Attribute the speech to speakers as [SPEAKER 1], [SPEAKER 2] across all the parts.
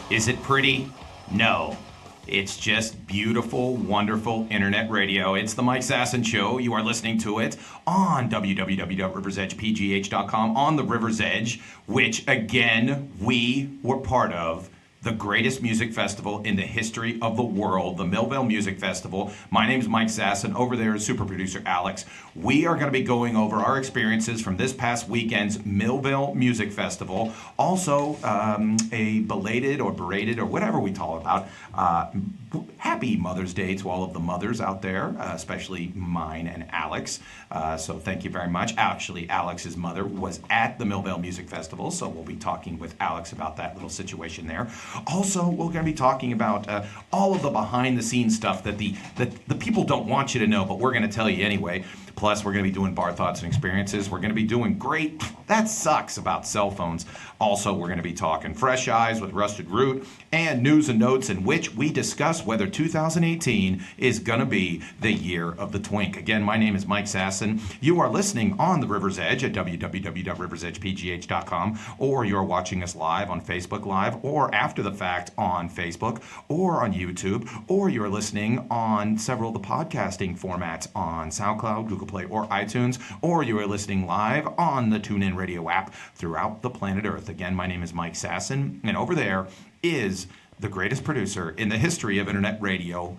[SPEAKER 1] Is it pretty? No. It's just beautiful, wonderful internet radio. It's the Mike Sasson Show. You are listening to it on www.riversedgepgh.com on the River's Edge, which, again, we were part of. The greatest music festival in the history of the world, the Millvale Music Festival. My name is Mike Sasson. Over there is super producer Alex. We are going to be going over our experiences from this past weekend's Millvale Music Festival. Also, a belated or berated or whatever we talk about. Happy Mother's Day to all of the mothers out there, especially mine and Alex. So thank you very much. Actually, Alex's mother was at the Millvale Music Festival, so we'll be talking with Alex about that little situation there. Also, we're going to be talking about all of the behind-the-scenes stuff that the people don't want you to know, but we're going to tell you anyway. Plus, we're going to be doing bar thoughts and experiences. We're going to be doing great, that sucks, about cell phones. Also, we're going to be talking Fresh Eyes with Rusted Root and News and Notes, in which we discuss whether 2018 is going to be the year of the twink. Again, my name is Mike Sasson. You are listening on the River's Edge at www.riversedgepgh.com, or you're watching us live on Facebook Live, or after the fact on Facebook, or on YouTube, or you're listening on several of the podcasting formats on SoundCloud, Google Play, or iTunes, or you are listening live on the TuneIn Radio app throughout the planet Earth. Again, my name is Mike Sasson, and over there is the greatest producer in the history of internet radio,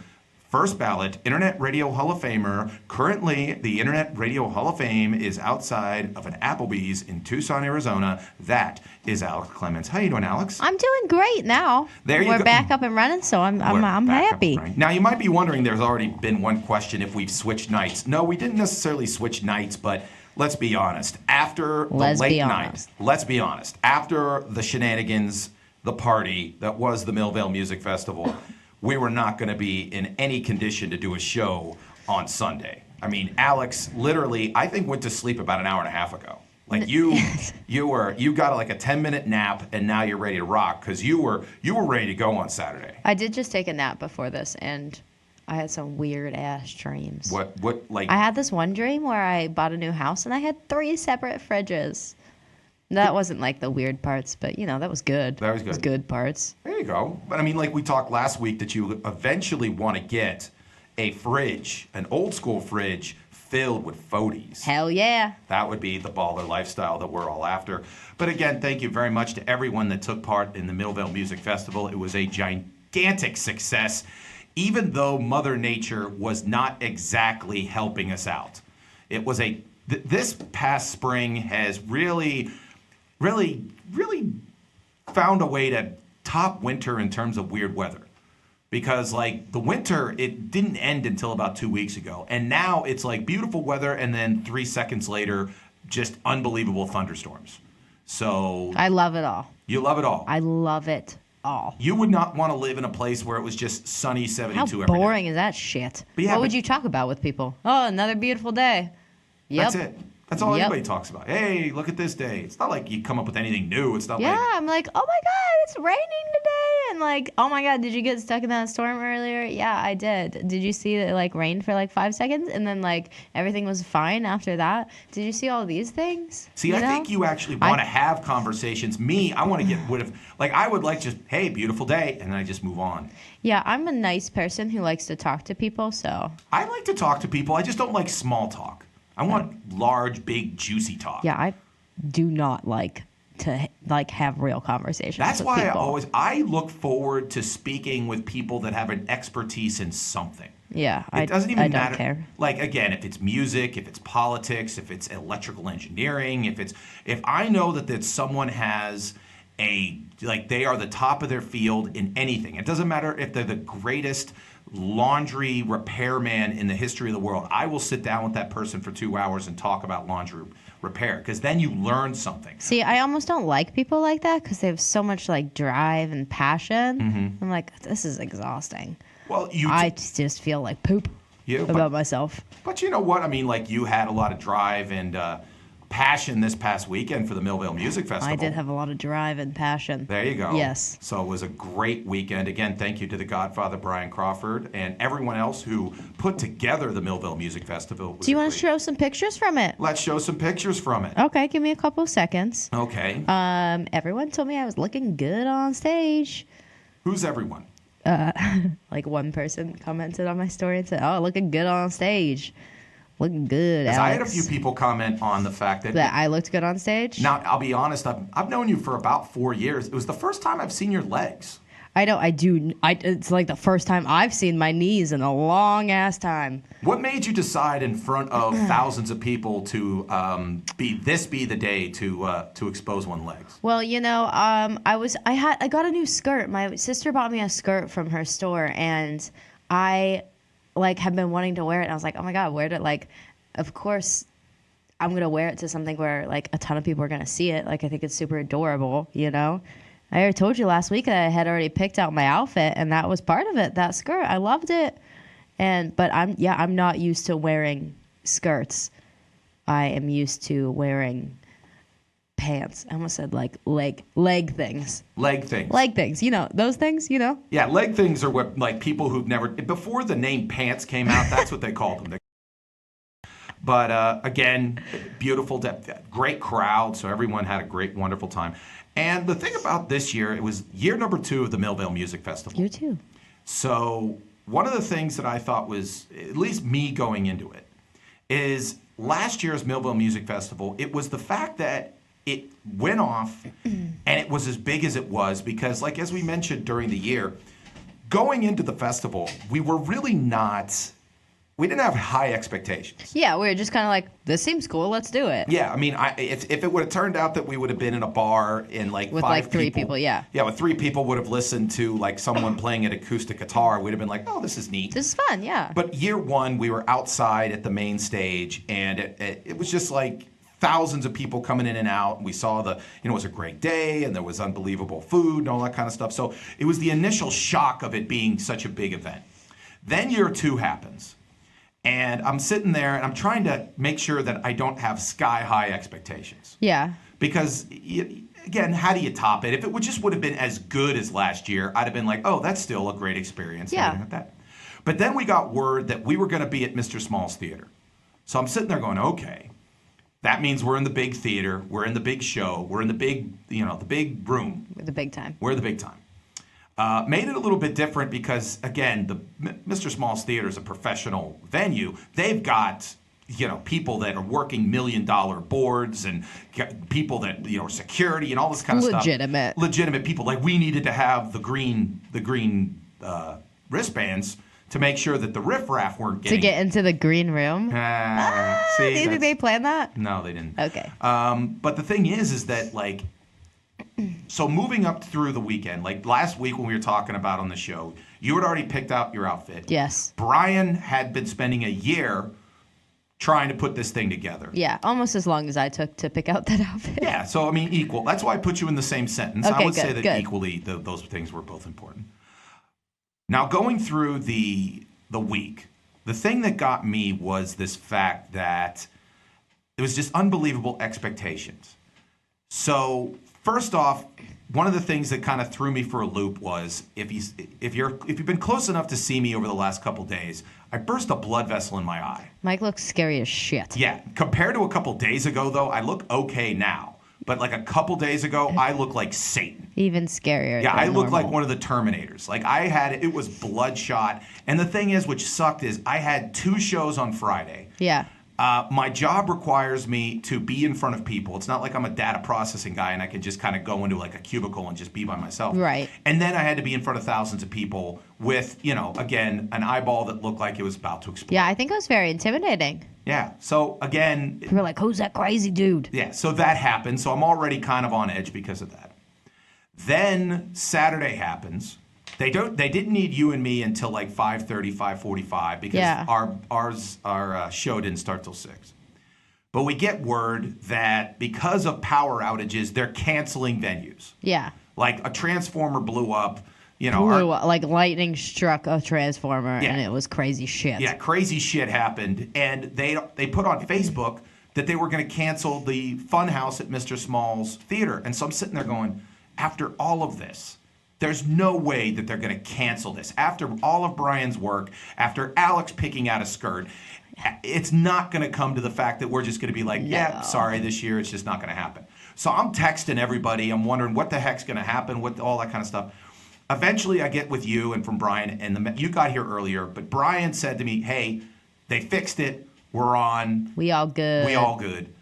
[SPEAKER 1] first ballot Internet Radio Hall of Famer. Currently, the Internet Radio Hall of Fame is outside of an Applebee's in Tucson, Arizona. That is Alex Clemens. How you doing, Alex?
[SPEAKER 2] I'm doing great now. We're back up and running, so I'm happy.
[SPEAKER 1] Now, you might be wondering, there's already been one question if we've switched nights. No, we didn't necessarily switch nights, but let's be honest. After the late night, let's be honest. After the shenanigans, the party that was the Millvale Music Festival, we were not going to be in any condition to do a show on Sunday. I mean, Alex literally, I think, went to sleep about an hour and a half ago. Like you got like a 10-minute nap, and now you're ready to rock because you were ready to go on Saturday.
[SPEAKER 2] I did just take a nap before this, and I had some weird ass dreams.
[SPEAKER 1] What like?
[SPEAKER 2] I had this one dream where I bought a new house and I had 3 separate fridges. That wasn't like the weird parts, but that was good.
[SPEAKER 1] That was good.
[SPEAKER 2] It was good parts.
[SPEAKER 1] There you go. But I mean, like we talked last week, that you eventually want to get a fridge, an old school fridge filled with Foodies.
[SPEAKER 2] Hell yeah.
[SPEAKER 1] That would be the baller lifestyle that we're all after. But again, thank you very much to everyone that took part in the Millvale Music Festival. It was a gigantic success, even though Mother Nature was not exactly helping us out. It was this past spring has really found a way to top winter in terms of weird weather. Because, like, the winter, it didn't end until about 2 weeks ago. And now it's, like, beautiful weather, and then 3 seconds later, just unbelievable thunderstorms. So
[SPEAKER 2] I love it all.
[SPEAKER 1] You love it all?
[SPEAKER 2] I love it all.
[SPEAKER 1] You would not want to live in a place where it was just sunny 72 every day.
[SPEAKER 2] How boring is that shit? What would you talk about with people? Oh, another beautiful day. Yep.
[SPEAKER 1] That's it. That's all anybody talks about. Hey, look at this day. It's not like you come up with anything new. It's not like...
[SPEAKER 2] Yeah, I'm like, oh my God, it's raining today. And like, oh my God, did you get stuck in that storm earlier? Yeah, I did. Did you see that it like rained for like 5 seconds? And then like everything was fine after that? Did you see all these things?
[SPEAKER 1] See, I think you actually want to have conversations. Me, I want to get rid of... Like, I would like just, hey, beautiful day, and then I just move on.
[SPEAKER 2] Yeah, I'm a nice person who likes to talk to people, so...
[SPEAKER 1] I like to talk to people. I just don't like small talk. I want large, big, juicy talk.
[SPEAKER 2] Yeah, I do not like to have real conversations.
[SPEAKER 1] That's
[SPEAKER 2] with
[SPEAKER 1] why
[SPEAKER 2] people.
[SPEAKER 1] I look forward to speaking with people that have an expertise in something.
[SPEAKER 2] Yeah,
[SPEAKER 1] it doesn't even matter.
[SPEAKER 2] I don't care.
[SPEAKER 1] Like, again, if it's music, if it's politics, if it's electrical engineering, if I know that someone has they are the top of their field in anything. It doesn't matter if they're the greatest laundry repairman in the history of the world, I will sit down with that person for 2 hours and talk about laundry repair, because then you learn something.
[SPEAKER 2] See, I almost don't like people like that because they have so much like drive and passion. I'm like, this is exhausting.
[SPEAKER 1] Well,
[SPEAKER 2] I just feel like poop about myself.
[SPEAKER 1] But you know what? I mean, like, you had a lot of drive and passion this past weekend for the Millvale Music Festival.
[SPEAKER 2] I did have a lot of drive and passion.
[SPEAKER 1] There you go.
[SPEAKER 2] Yes.
[SPEAKER 1] So it was a great weekend. Again, thank you to the Godfather, Brian Crawford, and everyone else who put together the Millvale Music Festival.
[SPEAKER 2] Do you want to show some pictures from it?
[SPEAKER 1] Let's show some pictures from it.
[SPEAKER 2] Okay, give me a couple of seconds.
[SPEAKER 1] Okay.
[SPEAKER 2] Everyone told me I was looking good on stage.
[SPEAKER 1] Who's everyone?
[SPEAKER 2] Like one person commented on my story and said, "Oh, looking good on stage. Looking good, Alex."
[SPEAKER 1] I had a few people comment on the fact that
[SPEAKER 2] I looked good on stage.
[SPEAKER 1] Now, I'll be honest, I've known you for about 4 years. It was the first time I've seen your legs.
[SPEAKER 2] I know, it's like the first time I've seen my knees in a long ass time.
[SPEAKER 1] What made you decide in front of thousands of people to be the day to expose one's legs?
[SPEAKER 2] Well, you know, I got a new skirt. My sister bought me a skirt from her store, and I have been wanting to wear it. And I was like, oh my God, wear it. Like, of course, I'm going to wear it to something where like a ton of people are going to see it. Like, I think it's super adorable, you know? I already told you last week that I had already picked out my outfit, and that was part of it, that skirt. I loved it. But I'm not used to wearing skirts. I am used to wearing pants. I almost said like leg things.
[SPEAKER 1] Leg things.
[SPEAKER 2] Leg things. You know, those things, you know?
[SPEAKER 1] Yeah, leg things are what, like, people who've never, before the name pants came out, that's what they called them. But again, beautiful, great crowd, so everyone had a great, wonderful time. And the thing about this year, it was year number 2 of the Millvale Music Festival.
[SPEAKER 2] Year 2.
[SPEAKER 1] So one of the things that I thought was, at least me going into it, is last year's Millvale Music Festival, it was the fact that it went off and it was as big as it was because, like, as we mentioned during the year, going into the festival, we didn't have high expectations.
[SPEAKER 2] Yeah, we were just kind of like, this seems cool, let's do it.
[SPEAKER 1] Yeah, I mean, if it would have turned out that we would have been in a bar in like
[SPEAKER 2] with
[SPEAKER 1] 5
[SPEAKER 2] like 3 people,
[SPEAKER 1] yeah, with 3 people would have listened to like someone playing an acoustic guitar, we'd have been like, oh, this is neat.
[SPEAKER 2] This is fun, yeah.
[SPEAKER 1] But year 1, we were outside at the main stage, and it was just like thousands of people coming in and out. We saw it was a great day, and there was unbelievable food and all that kind of stuff. So it was the initial shock of it being such a big event. Then year 2 happens. And I'm sitting there, and I'm trying to make sure that I don't have sky-high expectations.
[SPEAKER 2] Yeah.
[SPEAKER 1] Because, again, how do you top it? If it would have been as good as last year, I'd have been like, oh, that's still a great experience.
[SPEAKER 2] Yeah.
[SPEAKER 1] Like that. But then we got word that we were going to be at Mr. Small's Theater. So I'm sitting there going, okay, that means we're in the big theater, we're in the big show, we're in the big, the big room.
[SPEAKER 2] We're the big time.
[SPEAKER 1] We're the big time. Made it a little bit different because, again, the Mr. Small's Theater is a professional venue. They've got, people that are working $1 million boards and people that, security and all this kind of stuff. Legitimate people. Like, we needed to have the green wristbands to make sure that the riffraff weren't getting...
[SPEAKER 2] To get into the green room?
[SPEAKER 1] See,
[SPEAKER 2] do you think they planned that?
[SPEAKER 1] No, they didn't.
[SPEAKER 2] Okay.
[SPEAKER 1] But the thing is that, like... So moving up through the weekend, like last week when we were talking about on the show, you had already picked out your outfit.
[SPEAKER 2] Yes.
[SPEAKER 1] Brian had been spending a year trying to put this thing together.
[SPEAKER 2] Yeah, almost as long as I took to pick out that outfit.
[SPEAKER 1] Yeah, so I mean, equal. That's why I put you in the same sentence.
[SPEAKER 2] Okay,
[SPEAKER 1] I would say that
[SPEAKER 2] equally
[SPEAKER 1] those things were both important. Now, going through the week, the thing that got me was this fact that it was just unbelievable expectations. So, first off, one of the things that kind of threw me for a loop was if you've been close enough to see me over the last couple days, I burst a blood vessel in my eye.
[SPEAKER 2] Mike looks scary as shit.
[SPEAKER 1] Yeah, compared to a couple days ago, though, I look okay now. But like a couple days ago, I look like Satan.
[SPEAKER 2] Even scarier.
[SPEAKER 1] Yeah, I look like one of the Terminators. Like it was bloodshot. And the thing is, which sucked, is I had 2 shows on Friday.
[SPEAKER 2] Yeah.
[SPEAKER 1] My job requires me to be in front of people. It's not like I'm a data processing guy and I can just kind of go into like a cubicle and just be by myself.
[SPEAKER 2] Right.
[SPEAKER 1] And then I had to be in front of thousands of people with, again, an eyeball that looked like it was about to explode.
[SPEAKER 2] Yeah, I think it was very intimidating.
[SPEAKER 1] Yeah. So again,
[SPEAKER 2] you were like, who's that crazy dude?
[SPEAKER 1] Yeah. So that happened. So I'm already kind of on edge because of that. Then Saturday happens. They didn't need you and me until like 5:30, 5:45 because our show didn't start till 6. But we get word that because of power outages, they're canceling venues.
[SPEAKER 2] Yeah.
[SPEAKER 1] Like a transformer blew up.
[SPEAKER 2] Like lightning struck a transformer, and it was crazy shit.
[SPEAKER 1] Yeah, crazy shit happened, and they put on Facebook that they were going to cancel the Funhouse at Mr. Small's Theater. And so I'm sitting there going, after all of this, there's no way that they're going to cancel this. After all of Brian's work, after Alex picking out a skirt, it's not going to come to the fact that we're just going to be like, sorry, this year it's just not going to happen. So I'm texting everybody. I'm wondering what the heck's going to happen, what all that kind of stuff. Eventually, I get with you and from Brian, and you got here earlier, but Brian said to me, hey, they fixed it. We're on.
[SPEAKER 2] We all good.
[SPEAKER 1] We all good.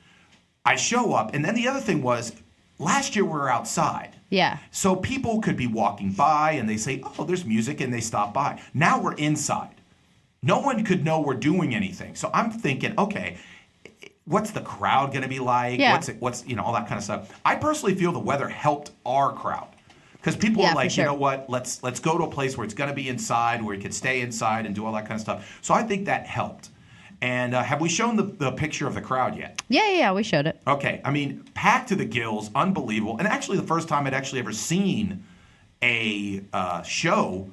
[SPEAKER 1] I show up, and then the other thing was, last year we were outside.
[SPEAKER 2] Yeah.
[SPEAKER 1] So people could be walking by, and they say, oh, there's music, and they stop by. Now we're inside. No one could know we're doing anything. So I'm thinking, okay, what's the crowd going to be like?
[SPEAKER 2] Yeah.
[SPEAKER 1] What's all that kind of stuff. I personally feel the weather helped our crowd. Because people are like,
[SPEAKER 2] sure.
[SPEAKER 1] You know what, let's go to a place where it's going to be inside, where you can stay inside and do all that kind of stuff. So I think that helped. And have we shown the picture of the crowd yet?
[SPEAKER 2] Yeah, we showed it.
[SPEAKER 1] Okay, I mean, packed to the gills, unbelievable. And actually the first time I'd actually ever seen a show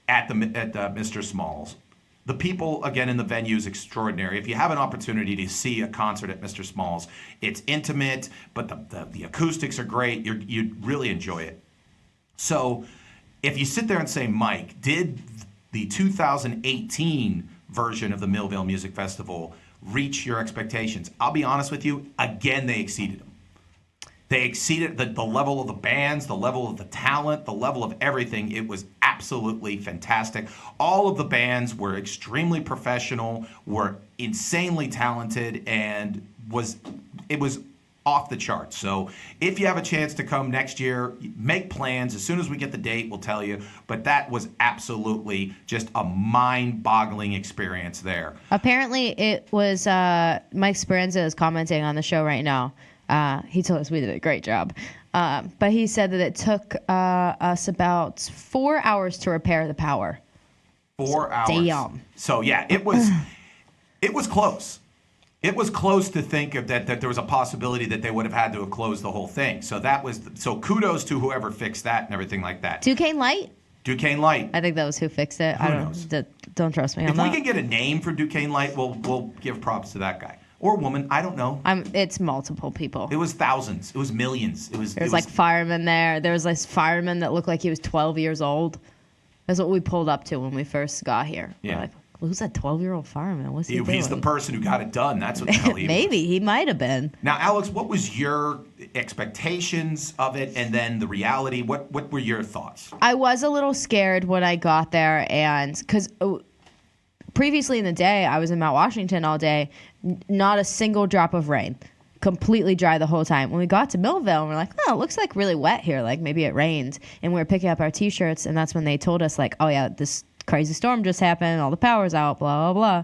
[SPEAKER 1] at Mr. Small's. The people, again, in the venue is extraordinary. If you have an opportunity to see a concert at Mr. Small's, it's intimate, but the acoustics are great. You'd really enjoy it. So if you sit there and say, Mike, did the 2018 version of the Millvale Music Festival reach your expectations? I'll be honest with you, again, they exceeded them. They exceeded the level of the bands, the level of the talent, the level of everything. It was absolutely fantastic. All of the bands were extremely professional, were insanely talented, and it was off the charts. So if you have a chance to come next year, make plans. As soon as we get the date, we'll tell you. But that was absolutely just a mind-boggling experience there.
[SPEAKER 2] Apparently, it was Mike Speranza is commenting on the show right now. He told us we did a great job. But he said that it took us about 4 hours to repair the power.
[SPEAKER 1] 4 hours.
[SPEAKER 2] Damn.
[SPEAKER 1] So, yeah, it was close. It was close to think of that there was a possibility that they would have had to have closed the whole thing. So kudos to whoever fixed that and everything like that.
[SPEAKER 2] Duquesne Light?
[SPEAKER 1] Duquesne Light.
[SPEAKER 2] I think that was who fixed it.
[SPEAKER 1] Who knows?
[SPEAKER 2] Don't trust me.
[SPEAKER 1] If we can get a name for Duquesne Light, we'll give props to that guy. Or woman, I don't know.
[SPEAKER 2] It's multiple people.
[SPEAKER 1] It was thousands. It was millions. There was
[SPEAKER 2] like firemen there. There was this fireman that looked like he was 12 years old. That's what we pulled up to when we first got here.
[SPEAKER 1] Yeah.
[SPEAKER 2] We're like, who's that 12-year-old fireman? What's he doing?
[SPEAKER 1] He's the person who got it done. That's what the hell he
[SPEAKER 2] Maybe.
[SPEAKER 1] was.
[SPEAKER 2] He might have been.
[SPEAKER 1] Now, Alex, what was your expectations of it and then the reality? What were your thoughts?
[SPEAKER 2] I was a little scared when I got there, and because previously in the day, I was in Mount Washington all day, not a single drop of rain. Completely dry the whole time. When we got to Millvale, we're like, oh, it looks like really wet here. Like maybe it rained. And we were picking up our T-shirts, and that's when they told us, like, oh, yeah, this crazy storm just happened. All the power's out, blah, blah,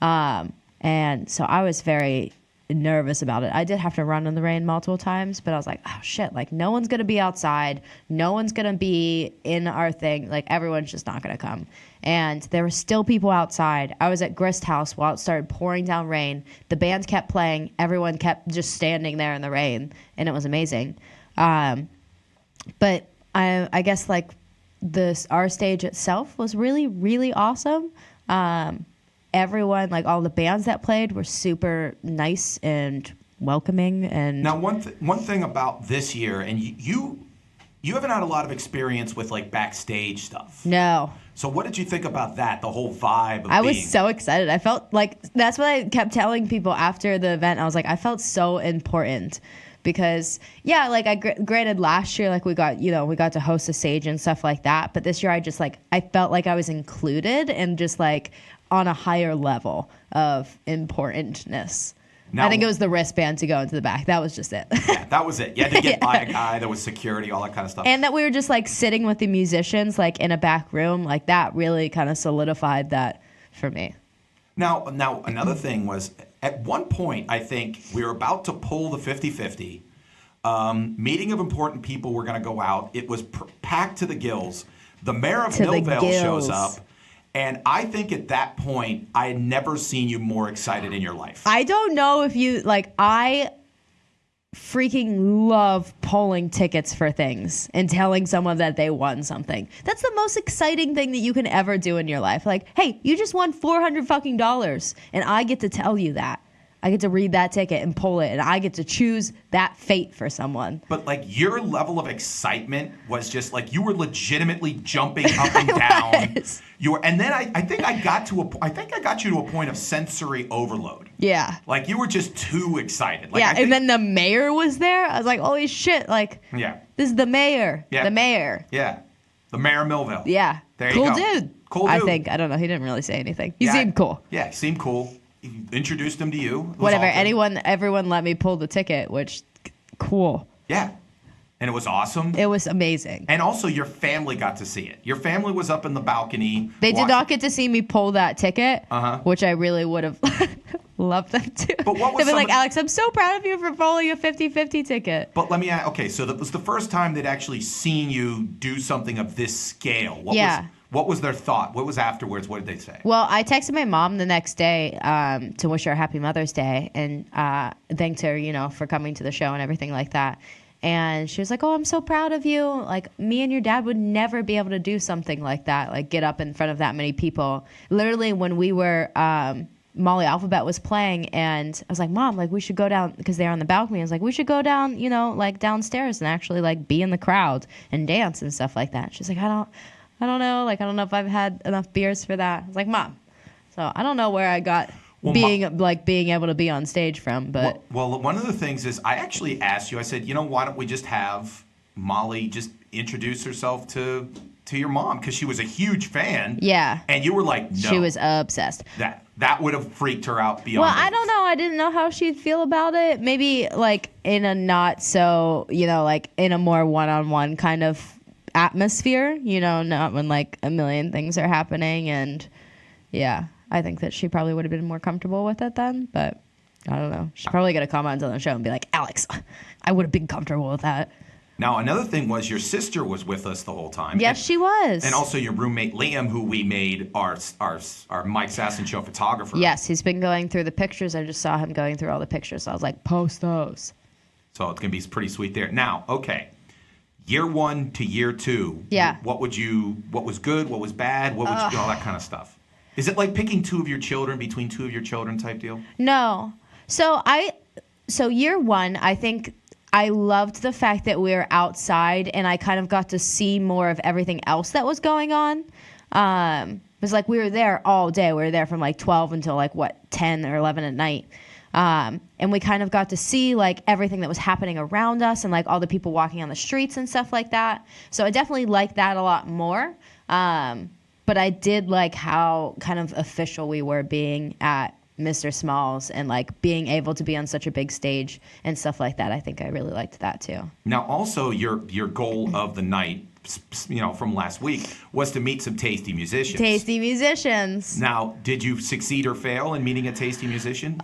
[SPEAKER 2] blah. And so I was very nervous about it. I did have to run in the rain multiple times, but I was like, oh, shit. Like, no one's going to be outside. No one's going to be in our thing. Like, everyone's just not going to come. And there were still people outside. I was at Grist House while it started pouring down rain. The bands kept playing. Everyone kept just standing there in the rain, and it was amazing. But I guess, like, our stage itself was really, really awesome. Everyone, like all the bands that played, were super nice and welcoming. And
[SPEAKER 1] now, one thing about this year, and you haven't had a lot of experience with like backstage stuff.
[SPEAKER 2] No.
[SPEAKER 1] So what did you think about that? The whole vibe of
[SPEAKER 2] I was so excited. I felt like that's what I kept telling people after the event. I was like, I felt so important. Because, yeah, like, granted, last year, like, we got to host a stage and stuff like that. But this year, I felt like I was included and just, like, on a higher level of importantness. Now, I think it was the wristband to go into the back. That was just it.
[SPEAKER 1] Yeah, that was it. You had to get by a guy. There was security, all that kind of stuff.
[SPEAKER 2] And that we were just, like, sitting with the musicians, like, in a back room. Like, that really kind of solidified that for me.
[SPEAKER 1] Now, another thing was, at one point, I think we were about to pull the 50-50. Meeting of important people were going to go out. It was packed to the gills. The mayor of
[SPEAKER 2] To the
[SPEAKER 1] Millvale shows
[SPEAKER 2] gills.
[SPEAKER 1] up, and I think at that point, I had never seen you more excited in your life.
[SPEAKER 2] I don't know if you like. I freaking love pulling tickets for things and telling someone that they won something. That's the most exciting thing that you can ever do in your life. Like, hey, you just won $400 fucking dollars, and I get to tell you that. I get to read that ticket and pull it, and I get to choose that fate for someone.
[SPEAKER 1] But like your level of excitement was just like you were legitimately jumping up and down.
[SPEAKER 2] was.
[SPEAKER 1] You were, and then I think I got you to a point of sensory overload.
[SPEAKER 2] Yeah.
[SPEAKER 1] Like you were just too excited. Like,
[SPEAKER 2] Yeah,
[SPEAKER 1] I think,
[SPEAKER 2] and then the mayor was there. I was like, holy shit, like,
[SPEAKER 1] yeah,
[SPEAKER 2] this is the mayor.
[SPEAKER 1] Yeah.
[SPEAKER 2] The mayor.
[SPEAKER 1] yeah, the mayor of Millvale.
[SPEAKER 2] Yeah.
[SPEAKER 1] There you
[SPEAKER 2] cool
[SPEAKER 1] go.
[SPEAKER 2] dude.
[SPEAKER 1] Cool
[SPEAKER 2] I
[SPEAKER 1] dude.
[SPEAKER 2] think. I don't know. He didn't really say anything. He
[SPEAKER 1] Yeah,
[SPEAKER 2] seemed cool.
[SPEAKER 1] Yeah, he seemed cool. He introduced him to you. It was
[SPEAKER 2] Whatever.
[SPEAKER 1] all good.
[SPEAKER 2] Everyone let me pull the ticket, which, cool.
[SPEAKER 1] Yeah, and it was awesome.
[SPEAKER 2] It was amazing.
[SPEAKER 1] And also, your family got to see it. Your family was up in the balcony.
[SPEAKER 2] They did not get to see me pull that ticket,
[SPEAKER 1] Uh-huh.
[SPEAKER 2] which I really would have loved them to.
[SPEAKER 1] But what was
[SPEAKER 2] They'd be
[SPEAKER 1] some
[SPEAKER 2] like,
[SPEAKER 1] of-
[SPEAKER 2] Alex, I'm so proud of you for pulling a 50-50 ticket.
[SPEAKER 1] But let me ask, okay, so that was the first time they'd actually seen you do something of this scale. What was their thought? What was afterwards? What did they say?
[SPEAKER 2] Well, I texted my mom the next day to wish her a happy Mother's Day and thanked her, for coming to the show and everything like that. And she was like, oh, I'm so proud of you. Like, me and your dad would never be able to do something like that, like get up in front of that many people. Literally, when we were, Molly Alphabet was playing, and I was like, Mom, like, we should go down, because they're on the balcony. I was like, we should go down, like, downstairs and actually, like, be in the crowd and dance and stuff like that. She's like, I don't know. Like, I don't know if I've had enough beers for that. I was like, Mom. So I don't know where I got being able to be on stage from, but
[SPEAKER 1] Well, one of the things is I actually asked you, I said, why don't we just have Molly just introduce herself to your mom? Because she was a huge fan.
[SPEAKER 2] yeah,
[SPEAKER 1] And you were like, no.
[SPEAKER 2] she was obsessed.
[SPEAKER 1] That would have freaked her out beyond.
[SPEAKER 2] Well, I
[SPEAKER 1] belief.
[SPEAKER 2] don't know. I didn't know how she'd feel about it. Maybe like in a not so, like in a more one-on-one kind of atmosphere, not when like a million things are happening. And yeah, I think that she probably would have been more comfortable with it then, but I don't know. She's probably going to comment on the show and be like, Alex, I would have been comfortable with that.
[SPEAKER 1] Now, another thing was your sister was with us the whole time.
[SPEAKER 2] Yes, she was.
[SPEAKER 1] And also your roommate Liam, who we made our Mike Sasson Show photographer.
[SPEAKER 2] Yes, he's been going through the pictures. I just saw him going through all the pictures. So I was like, post those.
[SPEAKER 1] So it's going to be pretty sweet there. Now, okay. Year 1 to year 2.
[SPEAKER 2] Yeah.
[SPEAKER 1] What was good? What was bad? All that kind of stuff. Is it like picking between two of your children type deal?
[SPEAKER 2] No. So year 1, I think I loved the fact that we were outside and I kind of got to see more of everything else that was going on. It was like we were there all day. We were there from like 12 until like 10 or 11 at night. And we kind of got to see like everything that was happening around us and like all the people walking on the streets and stuff like that. So I definitely liked that a lot more. But I did like how kind of official we were being at Mr. Smalls and like being able to be on such a big stage and stuff like that. I think I really liked that too.
[SPEAKER 1] Now, also your goal of the night, from last week, was to meet some tasty musicians.
[SPEAKER 2] Tasty musicians.
[SPEAKER 1] Now, did you succeed or fail in meeting a tasty musician?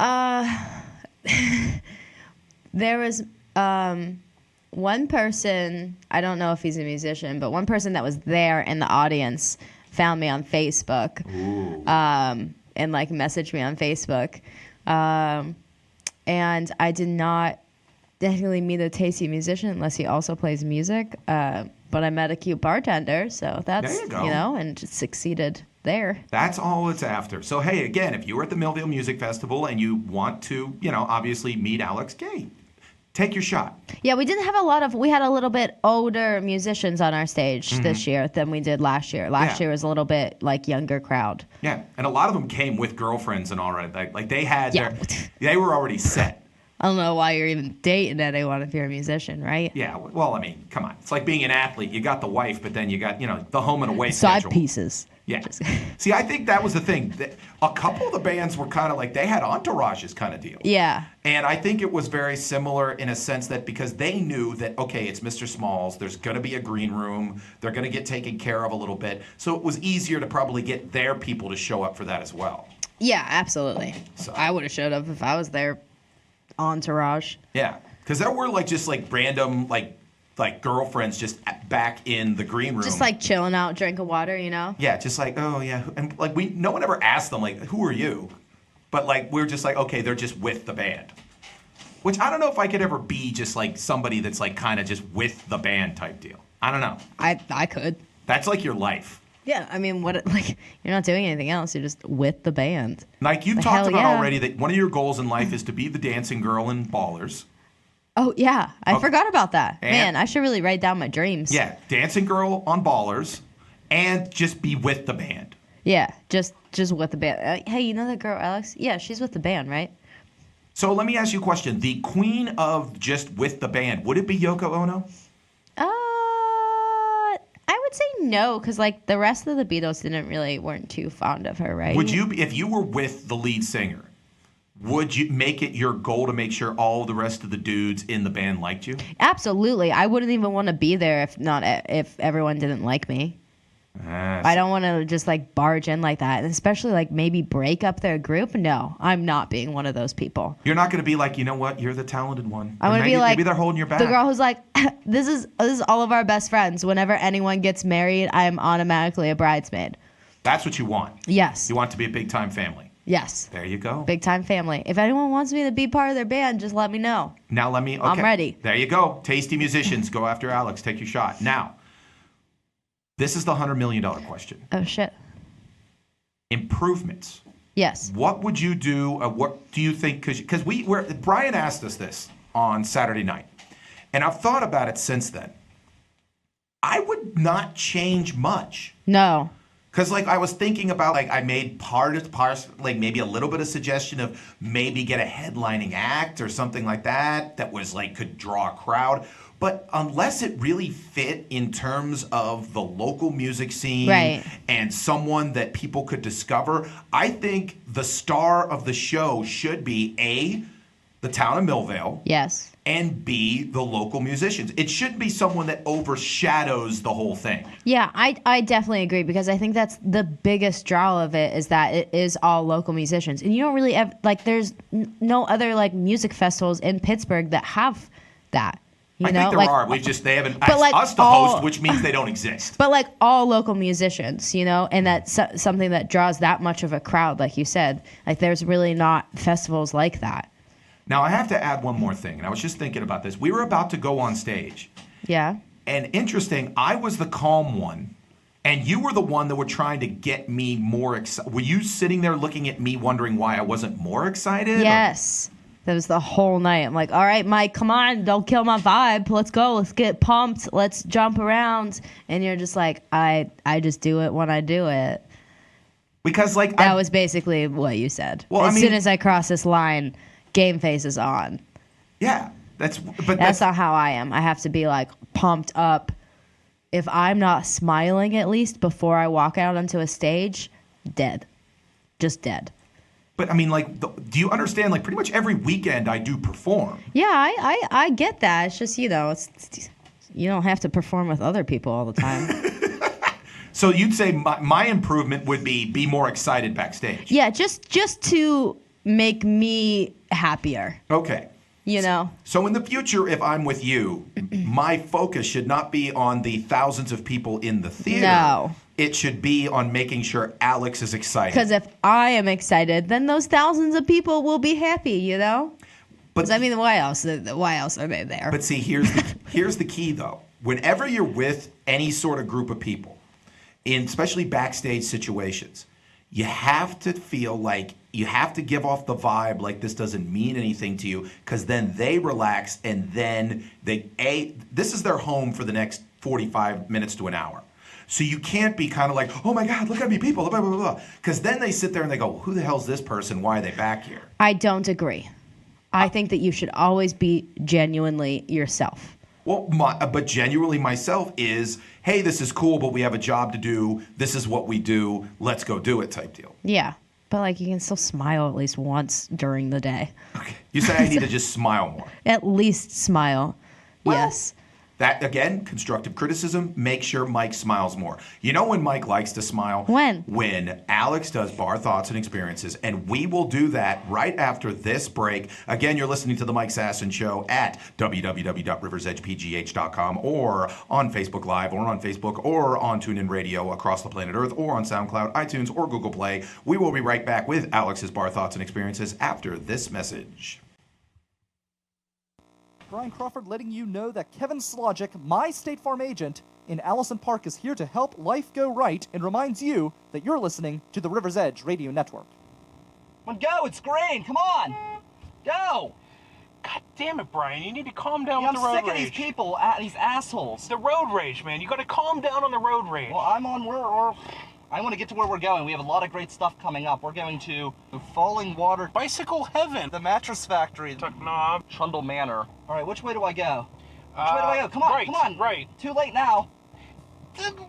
[SPEAKER 2] There was one person, I don't know if he's a musician, but one person that was there in the audience found me on Facebook.
[SPEAKER 1] Ooh.
[SPEAKER 2] And like messaged me on Facebook. And I did not technically meet a tasty musician unless he also plays music. But I met a cute bartender, so that's,
[SPEAKER 1] There you go.
[SPEAKER 2] and just succeeded there.
[SPEAKER 1] That's all it's after. So, hey, again, if you were at the Millvale Music Festival and you want to, obviously meet Alex Gay, take your shot.
[SPEAKER 2] Yeah, we didn't have we had a little bit older musicians on our stage this year than we did last year. Last year was a little bit like younger crowd.
[SPEAKER 1] Yeah, and a lot of them came with girlfriends and already, like they had they were already set.
[SPEAKER 2] I don't know why you're even dating anyone if you're a musician, right?
[SPEAKER 1] Yeah, well, I mean, come on. It's like being an athlete. You got the wife, but then you got, the home and away
[SPEAKER 2] Side
[SPEAKER 1] schedule.
[SPEAKER 2] pieces.
[SPEAKER 1] Yeah. See, I think that was the thing. A couple of the bands were kind of like, they had entourages kind of deal.
[SPEAKER 2] Yeah.
[SPEAKER 1] And I think it was very similar in a sense that because they knew that, okay, it's Mr. Smalls, there's going to be a green room, they're going to get taken care of a little bit. So it was easier to probably get their people to show up for that as well.
[SPEAKER 2] Yeah, absolutely.
[SPEAKER 1] So-
[SPEAKER 2] I would have showed up if I was there. Entourage.
[SPEAKER 1] Yeah. Because there were just random like girlfriends just back in the green room.
[SPEAKER 2] Just like chilling out, drinking water, you know?
[SPEAKER 1] Yeah, just like, oh yeah. And like no one ever asked them like, who are you? But like we're just like, okay, they're just with the band. Which I don't know if I could ever be just like somebody that's like kind of just with the band type deal. I don't know.
[SPEAKER 2] I could.
[SPEAKER 1] That's like your life.
[SPEAKER 2] Yeah, I mean, what? Like, you're not doing anything else. You're just with the band.
[SPEAKER 1] Like you've talked about already that one of your goals in life is to be the dancing girl in Ballers.
[SPEAKER 2] Oh, yeah. I forgot about that. Man, I should really write down my dreams.
[SPEAKER 1] Yeah, dancing girl on Ballers and just be with the band.
[SPEAKER 2] Yeah, just with the band. Hey, you know that girl, Alex? Yeah, she's with the band, right?
[SPEAKER 1] So let me ask you a question. The queen of just with the band, would it be Yoko Ono?
[SPEAKER 2] I would say no, because like the rest of the Beatles weren't too fond of her, right?
[SPEAKER 1] Would you, if you were with the lead singer, would you make it your goal to make sure all the rest of the dudes in the band liked you?
[SPEAKER 2] Absolutely. I wouldn't even want to be there if everyone didn't like me. I don't want to just like barge in like that, and especially like maybe break up their group. No, I'm not being one of those people.
[SPEAKER 1] You're not going to be like, you know what, you're the talented one.
[SPEAKER 2] I want to be like,
[SPEAKER 1] maybe they're holding your back.
[SPEAKER 2] The girl who's like, this is all of our best friends. Whenever anyone gets married, I am automatically a bridesmaid.
[SPEAKER 1] That's what you want.
[SPEAKER 2] Yes.
[SPEAKER 1] You want to be a big time family.
[SPEAKER 2] Yes.
[SPEAKER 1] There you go.
[SPEAKER 2] Big time family. If anyone wants me to be part of their band, just let me know.
[SPEAKER 1] Now let me. Okay.
[SPEAKER 2] I'm ready.
[SPEAKER 1] There you go. Tasty musicians, go after Alex. Take your shot. Now. This is the $100 million question.
[SPEAKER 2] Oh, shit.
[SPEAKER 1] Improvements.
[SPEAKER 2] Yes.
[SPEAKER 1] What would you do? What do you think? Because Brian asked us this on Saturday night, and I've thought about it since then. I would not change much.
[SPEAKER 2] No.
[SPEAKER 1] Because like I was thinking about like I made part like maybe a little bit of suggestion of maybe get a headlining act or something like that was like could draw a crowd. But unless it really fit in terms of the local music scene and someone that people could discover, I think the star of the show should be A, the town of Millvale.
[SPEAKER 2] Yes.
[SPEAKER 1] And B, the local musicians. It shouldn't be someone that overshadows the whole thing.
[SPEAKER 2] Yeah, I definitely agree because I think that's the biggest draw of it is that it is all local musicians. And you don't really have, like, there's no other, like, music festivals in Pittsburgh that have that.
[SPEAKER 1] I think there are. They haven't asked us to host, which means they don't exist.
[SPEAKER 2] But like all local musicians, you know, and that's something that draws that much of a crowd, like you said. Like there's really not festivals like that.
[SPEAKER 1] Now I have to add one more thing, and I was just thinking about this. We were about to go on stage.
[SPEAKER 2] Yeah.
[SPEAKER 1] And interesting, I was the calm one, and you were the one that were trying to get me more excited. Were you sitting there looking at me wondering why I wasn't more excited?
[SPEAKER 2] Yes. That was the whole night. I'm like, all right, Mike, come on. Don't kill my vibe. Let's go. Let's get pumped. Let's jump around. And you're just like, I just do it when I do it.
[SPEAKER 1] Because, like...
[SPEAKER 2] That was basically what you said. Well, as soon as I cross this line, game face is on.
[SPEAKER 1] Yeah. That's
[SPEAKER 2] not how I am. I have to be, like, pumped up. If I'm not smiling, at least, before I walk out onto a stage, dead. Just dead.
[SPEAKER 1] But, I mean, like, do you understand? Like, pretty much every weekend I do perform.
[SPEAKER 2] Yeah, I get that. It's just, you know, you don't have to perform with other people all the time.
[SPEAKER 1] So you'd say my improvement would be more excited backstage.
[SPEAKER 2] Yeah, just to make me happier.
[SPEAKER 1] Okay.
[SPEAKER 2] You know?
[SPEAKER 1] So in the future, if I'm with you, my focus should not be on the thousands of people in the theater.
[SPEAKER 2] No.
[SPEAKER 1] It should be on making sure Alex is excited.
[SPEAKER 2] Because if I am excited, then those thousands of people will be happy, you know? But I mean, why else are they there?
[SPEAKER 1] But see, here's the key, though. Whenever you're with any sort of group of people, especially backstage situations, you have to feel like you have to give off the vibe like this doesn't mean anything to you, because then they relax and then this is their home for the next 45 minutes to an hour. So you can't be kind of like, oh my God, look at me, people, blah, blah, blah, blah. Because then they sit there and they go, who the hell's this person? Why are they back here?
[SPEAKER 2] I don't agree. I think that you should always be genuinely yourself.
[SPEAKER 1] Well, but genuinely myself is, hey, this is cool, but we have a job to do. This is what we do. Let's go do it type deal.
[SPEAKER 2] Yeah. But, like, you can still smile at least once during the day.
[SPEAKER 1] Okay. You say I need to just smile more.
[SPEAKER 2] At least smile.
[SPEAKER 1] Well,
[SPEAKER 2] yes.
[SPEAKER 1] That, again, constructive criticism, make sure Mike smiles more. You know when Mike likes to smile?
[SPEAKER 2] When?
[SPEAKER 1] When Alex does Bar Thoughts and Experiences, and we will do that right after this break. Again, you're listening to The Mike Sasson Show at www.riversedgepgh.com or on Facebook Live or on Facebook or on TuneIn Radio across the planet Earth or on SoundCloud, iTunes, or Google Play. We will be right back with Alex's Bar Thoughts and Experiences after this message.
[SPEAKER 3] Brian Crawford letting you know that Kevin Slogic, my State Farm agent in Allison Park, is here to help life go right and reminds you that you're listening to the River's Edge Radio Network.
[SPEAKER 4] Come on, go! It's green! Come on! Go!
[SPEAKER 5] God damn it, Brian. You need to calm down
[SPEAKER 4] Yeah,
[SPEAKER 5] with the
[SPEAKER 4] I'm
[SPEAKER 5] road
[SPEAKER 4] sick of
[SPEAKER 5] rage.
[SPEAKER 4] these people, these assholes.
[SPEAKER 5] The road rage, man. You gotta calm down on the road rage.
[SPEAKER 4] Well, I want to get to where we're going. We have a lot of great stuff coming up. We're going to the Falling Water,
[SPEAKER 5] Bicycle heaven.
[SPEAKER 4] the Mattress Factory,
[SPEAKER 5] Tuck Knob.
[SPEAKER 4] Trundle Manor. All right, which way do I go? Which way do I go? Come on,
[SPEAKER 5] right,
[SPEAKER 4] come on.
[SPEAKER 5] right.
[SPEAKER 4] Too late now.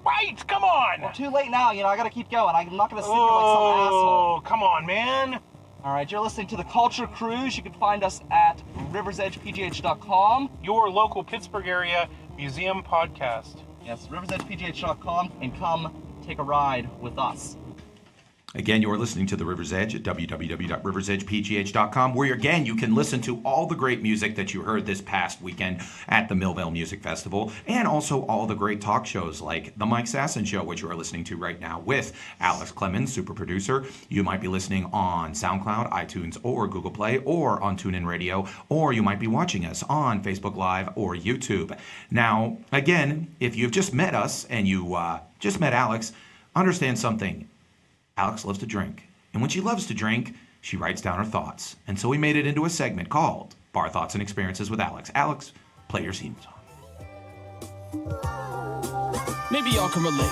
[SPEAKER 5] Right, come on.
[SPEAKER 4] Well, too late now. I gotta keep going. I'm not gonna sit here like some asshole.
[SPEAKER 5] Oh, come on, man.
[SPEAKER 4] All right, you're listening to the Culture Cruise. You can find us at riversedgepgh.com.
[SPEAKER 5] Your local Pittsburgh area museum podcast.
[SPEAKER 4] Yes, riversedgepgh.com, and come take a ride with us.
[SPEAKER 1] Again, you're listening to The River's Edge at www.riversedgepgh.com, where, again, you can listen to all the great music that you heard this past weekend at the Millvale Music Festival, and also all the great talk shows like The Mike Sasson Show, which you are listening to right now with Alex Clemens, super producer. You might be listening on SoundCloud, iTunes, or Google Play, or on TuneIn Radio, or you might be watching us on Facebook Live or YouTube. Now, again, if you've just met us and you just met Alex, understand something. Alex loves to drink. And when she loves to drink, she writes down her thoughts. And so we made it into a segment called Bar Thoughts and Experiences with Alex. Alex, play your theme song.
[SPEAKER 6] Maybe y'all can relate.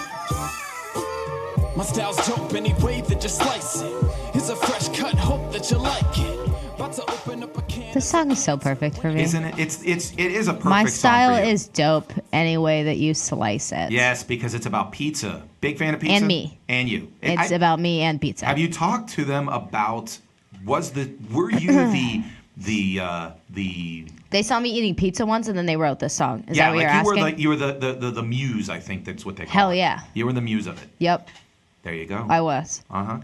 [SPEAKER 6] My style's dope any way that you slice it. It's a fresh cut, hope that you like it. About to open up a can.
[SPEAKER 2] This song is so perfect for me.
[SPEAKER 1] Isn't it? It is a perfect
[SPEAKER 2] My style
[SPEAKER 1] song for you.
[SPEAKER 2] is dope any way that you slice it.
[SPEAKER 1] Yes, because it's about pizza. Big fan of pizza?
[SPEAKER 2] And me.
[SPEAKER 1] And you.
[SPEAKER 2] It's about me and pizza.
[SPEAKER 1] Have you talked to them about, were you the
[SPEAKER 2] They saw me eating pizza once, and then they wrote this song. Is
[SPEAKER 1] yeah,
[SPEAKER 2] that what
[SPEAKER 1] like
[SPEAKER 2] you're asking?
[SPEAKER 1] you were the muse, I think that's what they call it.
[SPEAKER 2] Hell yeah.
[SPEAKER 1] You were the muse of it.
[SPEAKER 2] Yep,
[SPEAKER 1] There you go.
[SPEAKER 2] I was.
[SPEAKER 1] Uh-huh.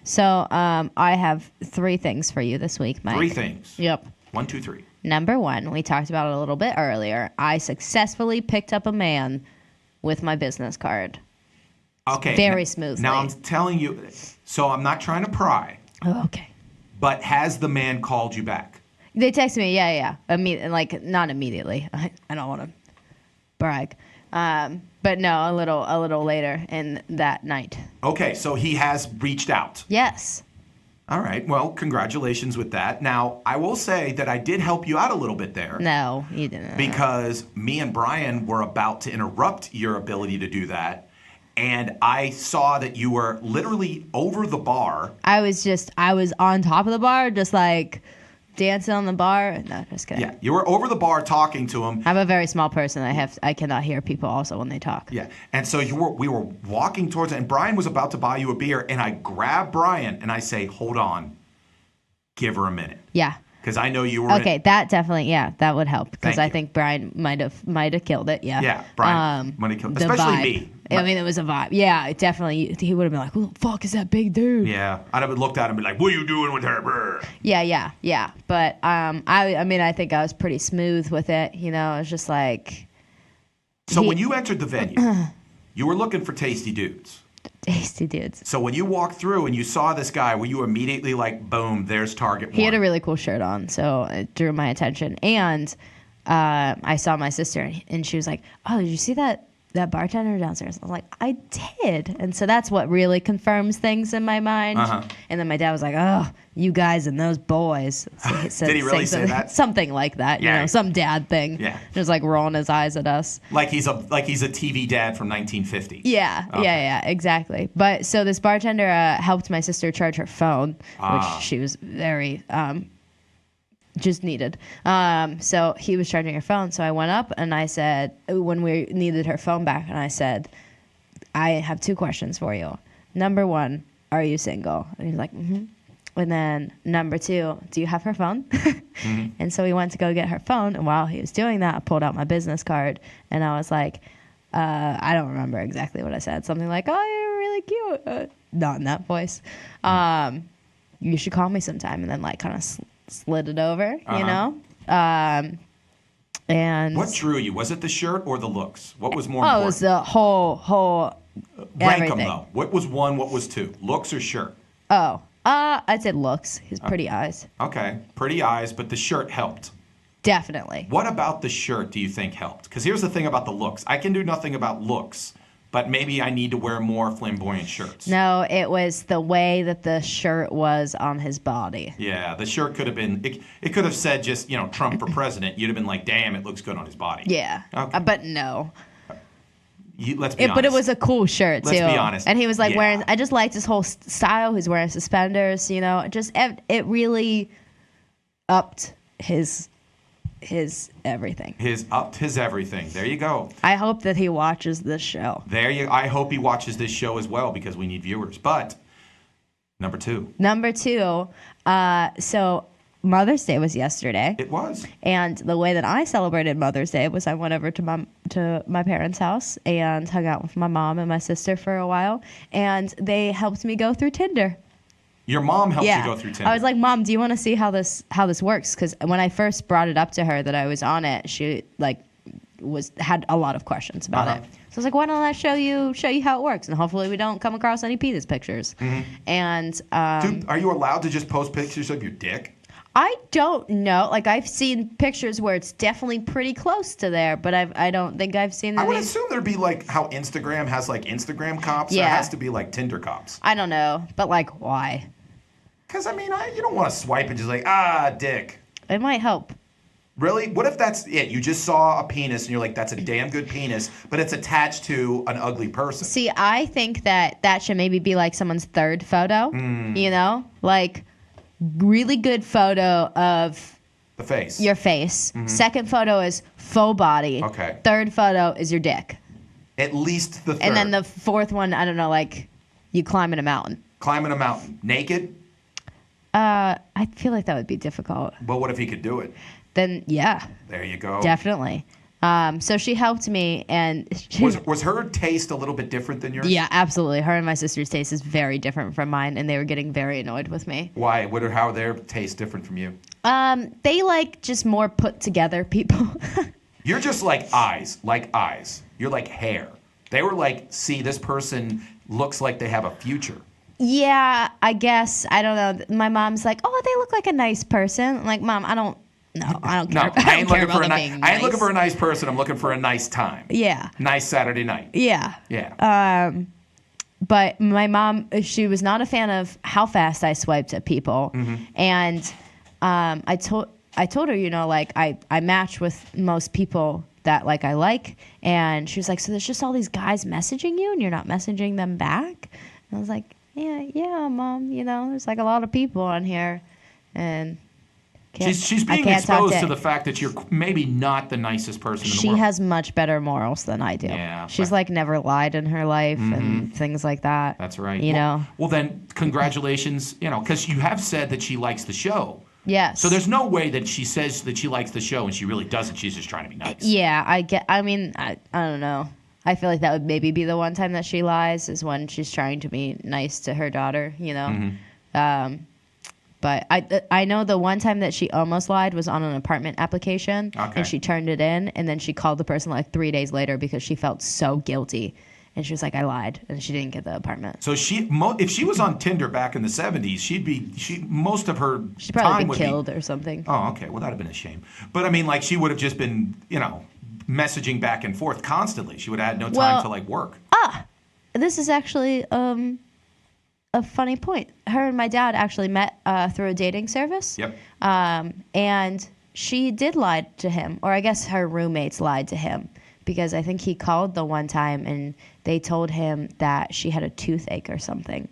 [SPEAKER 2] So I have 3 things for you this week, Mike.
[SPEAKER 1] 3 things.
[SPEAKER 2] Yep.
[SPEAKER 1] 1, 2, 3.
[SPEAKER 2] Number 1, we talked about it a little bit earlier. I successfully picked up a man with my business card.
[SPEAKER 1] Okay.
[SPEAKER 2] Very smoothly.
[SPEAKER 1] Now I'm telling you, so I'm not trying to pry,
[SPEAKER 2] Oh, okay.
[SPEAKER 1] but has the man called you back?
[SPEAKER 2] They texted me, yeah. Like, not immediately. I don't want to brag. But no, a little later in that night.
[SPEAKER 1] Okay, so he has reached out.
[SPEAKER 2] Yes.
[SPEAKER 1] All right, well, congratulations with that. Now, I will say that I did help you out a little bit there.
[SPEAKER 2] No, you didn't.
[SPEAKER 1] Because me and Brian were about to interrupt your ability to do that. And I saw that you were literally over the bar.
[SPEAKER 2] I was on top of the bar, just like dancing on the bar. No, just kidding.
[SPEAKER 1] Yeah, you were over the bar talking to him.
[SPEAKER 2] I'm a very small person. I cannot hear people also when they talk.
[SPEAKER 1] Yeah, and so we were walking towards it, and Brian was about to buy you a beer, and I grab Brian, and I say, hold on, give her a minute.
[SPEAKER 2] Yeah.
[SPEAKER 1] Because I know you were
[SPEAKER 2] Okay, that definitely, yeah, that would help. Because
[SPEAKER 1] Thank
[SPEAKER 2] I
[SPEAKER 1] you.
[SPEAKER 2] think Brian might have killed it. Yeah.
[SPEAKER 1] Yeah, Brian might have killed it.
[SPEAKER 2] the
[SPEAKER 1] Especially
[SPEAKER 2] vibe.
[SPEAKER 1] me.
[SPEAKER 2] I mean, it was a vibe. Yeah, definitely. He would have been like, "Who the fuck is that big dude?"
[SPEAKER 1] Yeah, I'd have looked at him and be like, what are you doing with her? Brr.
[SPEAKER 2] Yeah. But I mean, I think I was pretty smooth with it. You know, it was just like.
[SPEAKER 1] So when you entered the venue, you were looking for tasty dudes.
[SPEAKER 2] Tasty dudes.
[SPEAKER 1] So when you walked through and you saw this guy, were you immediately like, boom, there's target
[SPEAKER 2] He
[SPEAKER 1] one?
[SPEAKER 2] had a really cool shirt on, so it drew my attention. And I saw my sister, and she was like, "Oh, did you see that bartender downstairs?" I was like, "I did." And so that's what really confirms things in my mind.
[SPEAKER 1] Uh-huh.
[SPEAKER 2] And then my dad was like, "Oh, you guys and those boys." So
[SPEAKER 1] Did he really say
[SPEAKER 2] something,
[SPEAKER 1] that?
[SPEAKER 2] something like that,
[SPEAKER 1] Yeah.
[SPEAKER 2] you know, some dad thing.
[SPEAKER 1] Yeah.
[SPEAKER 2] Just like rolling his eyes at us.
[SPEAKER 1] Like he's a TV dad from 1950.
[SPEAKER 2] Yeah,
[SPEAKER 1] Okay.
[SPEAKER 2] yeah, exactly. But so this bartender helped my sister charge her phone, which she was very just needed. So he was charging her phone. So I went up and I said, when we needed her phone back, and I said, "I have 2 questions for you. Number 1, are you single?" And he's like, "Mm-hmm." And then number 2, do you have her phone? And so we went to go get her phone. And while he was doing that, I pulled out my business card. And I was like, I don't remember exactly what I said. Something like, oh, you're really cute. Not in that voice. You should call me sometime. And then like kind of slid it over, you know? And
[SPEAKER 1] what drew you? Was it the shirt or the looks? What was more
[SPEAKER 2] it
[SPEAKER 1] important?
[SPEAKER 2] was the whole
[SPEAKER 1] Rank
[SPEAKER 2] everything.
[SPEAKER 1] them, though. What was one? What was two? Looks or shirt?
[SPEAKER 2] I said looks. His pretty eyes.
[SPEAKER 1] Okay. Pretty eyes, but the shirt helped.
[SPEAKER 2] Definitely.
[SPEAKER 1] What about the shirt do you think helped? Because here's the thing about the looks. I can do nothing about looks, but maybe I need to wear more flamboyant shirts.
[SPEAKER 2] No, it was the way that the shirt was on his body.
[SPEAKER 1] Yeah, the shirt could have been, it could have said just, Trump for president. You'd have been like, damn, it looks good on his body.
[SPEAKER 2] Yeah.
[SPEAKER 1] Okay.
[SPEAKER 2] But no.
[SPEAKER 1] Let's be honest.
[SPEAKER 2] But it was a cool shirt, too.
[SPEAKER 1] Let's be honest.
[SPEAKER 2] And he was like
[SPEAKER 1] Yeah.
[SPEAKER 2] wearing, I just liked his whole style. He's wearing suspenders, just, it really upped his everything.
[SPEAKER 1] His everything. There you go.
[SPEAKER 2] I hope that he watches this show.
[SPEAKER 1] I hope he watches this show as well because we need viewers. But number two.
[SPEAKER 2] So Mother's Day was yesterday.
[SPEAKER 1] It was.
[SPEAKER 2] And the way that I celebrated Mother's Day was I went over to my parents' house and hung out with my mom and my sister for a while, and they helped me go through Tinder.
[SPEAKER 1] Your mom helped you go through Tinder.
[SPEAKER 2] I was like, Mom, do you want to see how this works? Because when I first brought it up to her that I was on it, she had a lot of questions about it. So I was like, why don't I show you how it works, and hopefully we don't come across any penis pictures. And
[SPEAKER 1] dude, are you allowed to just post pictures of your dick?
[SPEAKER 2] I don't know. Like, I've seen pictures where it's definitely pretty close to there, but I don't think I've seen
[SPEAKER 1] I would
[SPEAKER 2] any.
[SPEAKER 1] assume there'd be like how Instagram has like Instagram cops.
[SPEAKER 2] Yeah.
[SPEAKER 1] There has to be like Tinder cops.
[SPEAKER 2] I don't know, but like, why?
[SPEAKER 1] Because, you don't want to swipe and just like, dick.
[SPEAKER 2] It might help.
[SPEAKER 1] Really? What if that's it? You just saw a penis and you're like, that's a damn good penis, but it's attached to an ugly person.
[SPEAKER 2] See, I think that should maybe be like someone's third photo, Like, really good photo of
[SPEAKER 1] The face.
[SPEAKER 2] your face. Second photo is full body.
[SPEAKER 1] Okay.
[SPEAKER 2] Third photo is your dick.
[SPEAKER 1] At least the third.
[SPEAKER 2] And then the fourth one, I don't know, like you climbing a mountain.
[SPEAKER 1] Climbing a mountain. Naked?
[SPEAKER 2] I feel like that would be difficult.
[SPEAKER 1] Well, what if he could do it?
[SPEAKER 2] Then, yeah.
[SPEAKER 1] There you go.
[SPEAKER 2] Definitely. So she helped me, and
[SPEAKER 1] Was her taste a little bit different than yours?
[SPEAKER 2] yeah, absolutely. Her and my sister's taste is very different from mine, and they were getting very annoyed with me.
[SPEAKER 1] Why? How are their taste different from you?
[SPEAKER 2] They like just more put together people.
[SPEAKER 1] You're just like eyes. You're like hair. They were like, see, this person looks like they have a future.
[SPEAKER 2] Yeah, I guess. I don't know. My mom's like, oh, they look like a nice person. I'm like, Mom, I don't care.
[SPEAKER 1] I ain't looking for
[SPEAKER 2] I ain't
[SPEAKER 1] looking for a nice person. I'm looking for a nice time.
[SPEAKER 2] Yeah.
[SPEAKER 1] Nice Saturday night.
[SPEAKER 2] Yeah.
[SPEAKER 1] Yeah.
[SPEAKER 2] But my mom, she was not a fan of how fast I swiped at people. And I told her, like, I match with most people that I like. And she was like, so there's just all these guys messaging you and you're not messaging them back? And I was like, yeah, Mom, there's like a lot of people on here, and
[SPEAKER 1] she's being exposed to the fact that you're maybe not the nicest person in the world.
[SPEAKER 2] She has much better morals than I do.
[SPEAKER 1] Yeah,
[SPEAKER 2] she's like never lied in her life and things like that.
[SPEAKER 1] That's right. Well, then congratulations, because you have said that she likes the show.
[SPEAKER 2] Yes.
[SPEAKER 1] So there's no way that she says that she likes the show and she really doesn't. She's just trying to be nice.
[SPEAKER 2] Yeah, I don't know. I feel like that would maybe be the one time that she lies, is when she's trying to be nice to her daughter, But I know the one time that she almost lied was on an apartment application, and she turned it in, and then she called the person 3 days later because she felt so guilty. And she was like, I lied, and she didn't get the apartment.
[SPEAKER 1] So if she was on Tinder back in the 70s, most of her
[SPEAKER 2] She'd probably
[SPEAKER 1] time
[SPEAKER 2] been
[SPEAKER 1] would
[SPEAKER 2] killed or something.
[SPEAKER 1] Oh, okay. Well, that'd have been a shame. But she would have just been, messaging back and forth constantly. She would have had no time to work.
[SPEAKER 2] This is actually a funny point. Her and my dad actually met through a dating service.
[SPEAKER 1] Yep.
[SPEAKER 2] And she did lie to him, or I guess her roommates lied to him, because I think he called the one time and they told him that she had a toothache or something.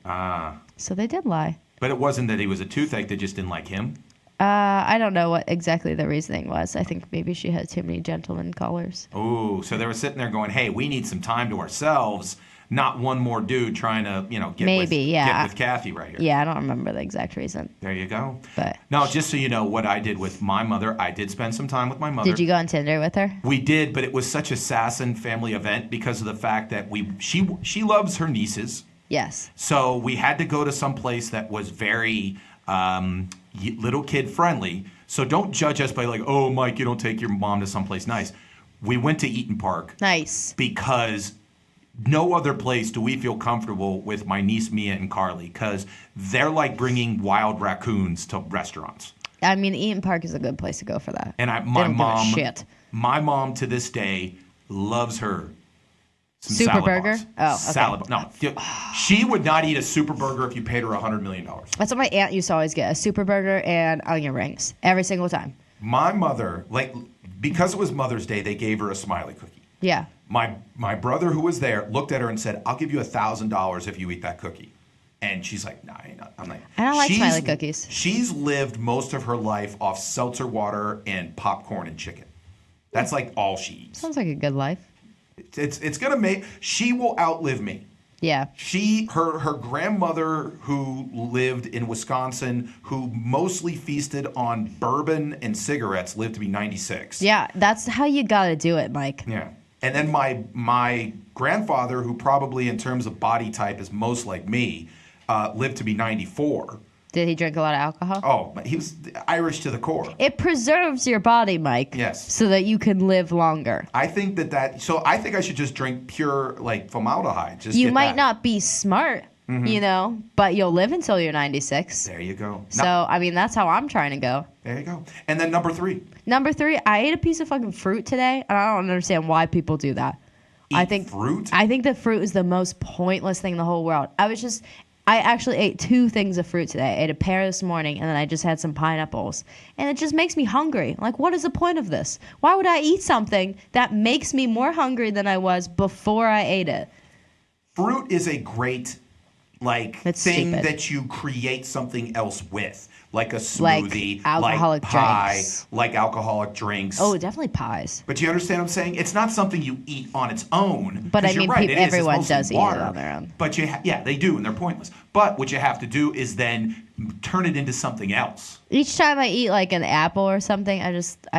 [SPEAKER 2] So they did lie.
[SPEAKER 1] But it wasn't that he was a toothache, they just didn't like him?
[SPEAKER 2] I don't know what exactly the reasoning was. I think maybe she had too many gentleman callers.
[SPEAKER 1] Oh, so they were sitting there going, hey, we need some time to ourselves. not one more dude trying to, get with Kathy right here.
[SPEAKER 2] Yeah, I don't remember the exact reason.
[SPEAKER 1] There you go.
[SPEAKER 2] But
[SPEAKER 1] now, just so you know what I did with my mother, I did spend some time with my mother.
[SPEAKER 2] Did you go on Tinder with her?
[SPEAKER 1] We did, but it was such a Sasson family event because of the fact that she loves her nieces.
[SPEAKER 2] Yes.
[SPEAKER 1] So we had to go to some place that was very little kid friendly. So don't judge us by like, oh, Mike, you don't take your mom to someplace nice. We went to Eaton Park.
[SPEAKER 2] Nice.
[SPEAKER 1] Because no other place do we feel comfortable with my niece Mia and Carly, because they're like bringing wild raccoons to restaurants.
[SPEAKER 2] I mean, Eaton Park is a good place to go for that.
[SPEAKER 1] And my mom to this day loves her some
[SPEAKER 2] Super
[SPEAKER 1] salad
[SPEAKER 2] burger?
[SPEAKER 1] bars.
[SPEAKER 2] Oh, okay.
[SPEAKER 1] Salad. No, she would not eat a super burger if you paid her $100 million.
[SPEAKER 2] That's what my aunt used to always get, a super burger and onion rings every single time.
[SPEAKER 1] My mother, because it was Mother's Day, they gave her a smiley cookie.
[SPEAKER 2] Yeah.
[SPEAKER 1] My brother, who was there, looked at her and said, I'll give you $1,000 if you eat that cookie. And she's like, nah, I'm like,
[SPEAKER 2] I don't like smiley cookies.
[SPEAKER 1] She's lived most of her life off seltzer water and popcorn and chicken. That's like all she eats.
[SPEAKER 2] Sounds like a good life.
[SPEAKER 1] It's gonna make. She will outlive me.
[SPEAKER 2] Yeah.
[SPEAKER 1] Her grandmother, who lived in Wisconsin, who mostly feasted on bourbon and cigarettes, lived to be 96.
[SPEAKER 2] Yeah, that's how you gotta do it, Mike.
[SPEAKER 1] Yeah. And then my grandfather, who probably in terms of body type is most like me, lived to be 94.
[SPEAKER 2] Did he drink a lot of alcohol?
[SPEAKER 1] Oh, he was Irish to the core.
[SPEAKER 2] It preserves your body, Mike.
[SPEAKER 1] Yes.
[SPEAKER 2] So that you can live longer.
[SPEAKER 1] I think so I think I should just drink pure, formaldehyde.
[SPEAKER 2] You might not be smart, but you'll live until you're 96.
[SPEAKER 1] There you go.
[SPEAKER 2] So, I mean, that's how I'm trying to go.
[SPEAKER 1] There you go. And then number 3.
[SPEAKER 2] Number 3, I ate a piece of fucking fruit today, and I don't understand why people do that.
[SPEAKER 1] Fruit?
[SPEAKER 2] I think that fruit is the most pointless thing in the whole world. I actually ate 2 things of fruit today. I ate a pear this morning, and then I just had some pineapples. And it just makes me hungry. Like, what is the point of this? Why would I eat something that makes me more hungry than I was before I ate it?
[SPEAKER 1] Fruit is a great,
[SPEAKER 2] It's
[SPEAKER 1] thing
[SPEAKER 2] stupid.
[SPEAKER 1] that you create something else with. Like a smoothie,
[SPEAKER 2] alcoholic
[SPEAKER 1] pie,
[SPEAKER 2] drinks.
[SPEAKER 1] like alcoholic drinks.
[SPEAKER 2] Oh, definitely pies.
[SPEAKER 1] But you understand what I'm saying? It's not something you eat on its own.
[SPEAKER 2] But I
[SPEAKER 1] 'cause
[SPEAKER 2] mean,
[SPEAKER 1] you're right, it is. It's
[SPEAKER 2] everyone
[SPEAKER 1] mostly
[SPEAKER 2] does eat it
[SPEAKER 1] water.
[SPEAKER 2] on their own.
[SPEAKER 1] But they do, and they're pointless. But what you have to do is then turn it into something else.
[SPEAKER 2] Each time I eat like an apple or something, I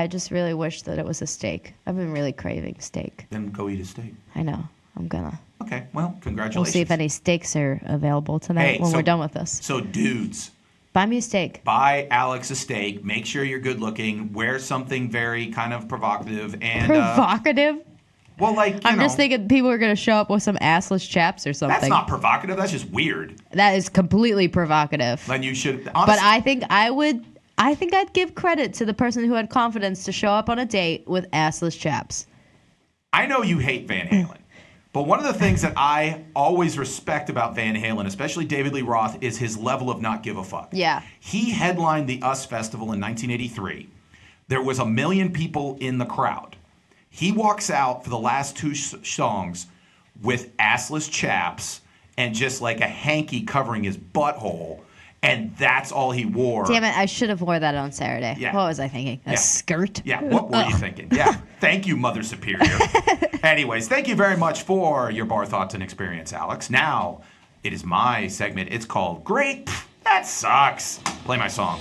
[SPEAKER 2] just really wish that it was a steak. I've been really craving steak.
[SPEAKER 1] Then go eat a steak.
[SPEAKER 2] I know. I'm gonna.
[SPEAKER 1] Okay, well,
[SPEAKER 2] We'll
[SPEAKER 1] congratulations.
[SPEAKER 2] see if any steaks are available tonight when we're done with this.
[SPEAKER 1] So, dudes,
[SPEAKER 2] Buy me a steak.
[SPEAKER 1] buy Alex a steak. Make sure you're good looking. Wear something very kind of provocative. And
[SPEAKER 2] Provocative? I'm just thinking people are going to show up with some assless chaps or something.
[SPEAKER 1] That's not provocative. That's just weird.
[SPEAKER 2] That is completely provocative.
[SPEAKER 1] Then you should.
[SPEAKER 2] But
[SPEAKER 1] Honestly,
[SPEAKER 2] I think I'd give credit to the person who had confidence to show up on a date with assless chaps.
[SPEAKER 1] I know you hate Van Halen. But one of the things that I always respect about Van Halen, especially David Lee Roth, is his level of not give a fuck.
[SPEAKER 2] Yeah.
[SPEAKER 1] He headlined the US Festival in 1983. There was 1 million people in the crowd. He walks out for the last 2 songs with assless chaps and just like a hanky covering his butthole, and that's all he wore.
[SPEAKER 2] Damn it, I should have wore that on Saturday.
[SPEAKER 1] Yeah.
[SPEAKER 2] What was I thinking? A skirt?
[SPEAKER 1] Yeah, what were you thinking? Yeah, thank you, Mother Superior. Anyways, thank you very much for your bar thoughts and experience, Alex. Now, it is my segment. It's called Great. That sucks. Play my song.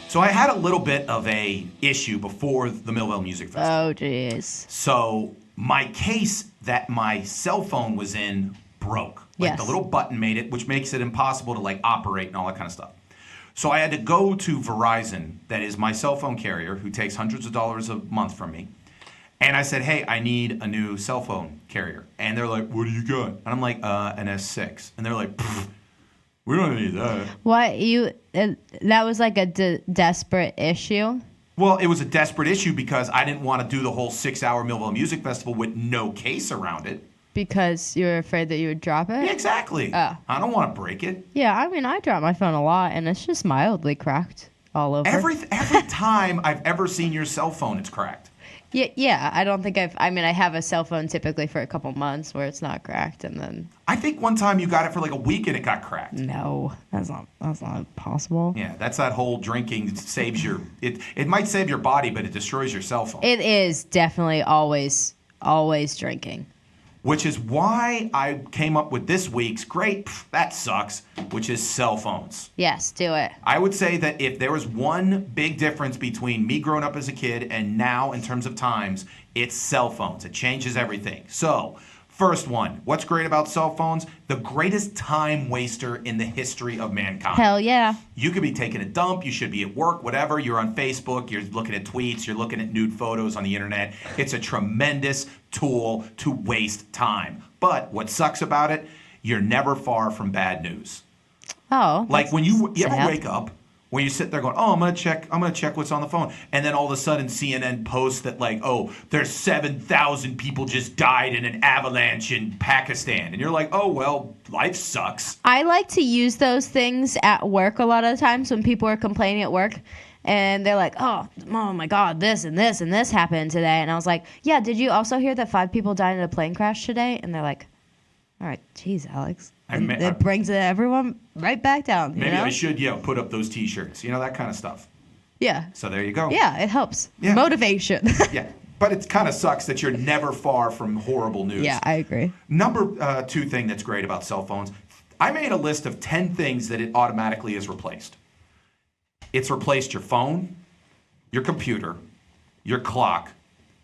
[SPEAKER 1] So I had a little bit of a issue before the Millvale Music Festival.
[SPEAKER 2] Oh, jeez.
[SPEAKER 1] So my case that my cell phone was in broke. Like
[SPEAKER 2] Yes.
[SPEAKER 1] the little button made it, which makes it impossible to operate and all that kind of stuff. So I had to go to Verizon, that is my cell phone carrier, who takes hundreds of dollars a month from me. And I said, hey, I need a new cell phone carrier. And they're like, what do you got? And I'm like, an S6. And they're like, we don't need that.
[SPEAKER 2] What that was like a desperate issue?
[SPEAKER 1] Well, it was a desperate issue because I didn't want to do the whole 6-hour Millvale Music Festival with no case around it.
[SPEAKER 2] Because you were afraid that you would drop it?
[SPEAKER 1] Yeah, exactly.
[SPEAKER 2] Oh.
[SPEAKER 1] I don't want to break it.
[SPEAKER 2] Yeah, I mean, I drop my phone a lot, and it's just mildly cracked all over.
[SPEAKER 1] Every time I've ever seen your cell phone, it's cracked.
[SPEAKER 2] Yeah. I don't think I have a cell phone typically for a couple months where it's not cracked, and then
[SPEAKER 1] I think one time you got it for like a week and it got cracked.
[SPEAKER 2] no, that's not possible.
[SPEAKER 1] Yeah, that's that whole drinking saves it might save your body, but it destroys your cell phone.
[SPEAKER 2] It is definitely always drinking.
[SPEAKER 1] Which is why I came up with this week's that sucks, which is cell phones.
[SPEAKER 2] Yes, do it.
[SPEAKER 1] I would say that if there was one big difference between me growing up as a kid and now in terms of times, it's cell phones. It changes everything. So, first one, what's great about cell phones? The greatest time waster in the history of mankind.
[SPEAKER 2] Hell yeah.
[SPEAKER 1] You could be taking a dump, you should be at work, whatever. You're on Facebook, you're looking at tweets, you're looking at nude photos on the internet. It's a tremendous tool to waste time. But what sucks about it, you're never far from bad news.
[SPEAKER 2] Oh.
[SPEAKER 1] Like when you ever
[SPEAKER 2] sad.
[SPEAKER 1] wake up, when you sit there going, oh, I'm gonna check what's on the phone, and then all of a sudden CNN posts that like, oh, there's 7,000 people just died in an avalanche in Pakistan, and you're like, oh well, life sucks.
[SPEAKER 2] I like to use those things at work a lot of the times when people are complaining at work. And they're like, oh my God, this and this and this happened today. And I was like, yeah, did you also hear that 5 people died in a plane crash today? And they're like, all right, geez, Alex. And it brings everyone right back down.
[SPEAKER 1] Maybe I should, put up those T-shirts, that kind of stuff.
[SPEAKER 2] Yeah.
[SPEAKER 1] So there you go.
[SPEAKER 2] Yeah, it helps.
[SPEAKER 1] Yeah.
[SPEAKER 2] Motivation.
[SPEAKER 1] Yeah, but it kind of sucks that you're never far from horrible news.
[SPEAKER 2] Yeah, I agree.
[SPEAKER 1] Number 2 thing that's great about cell phones, I made a list of 10 things that it automatically has replaced. It's replaced your phone, your computer, your clock,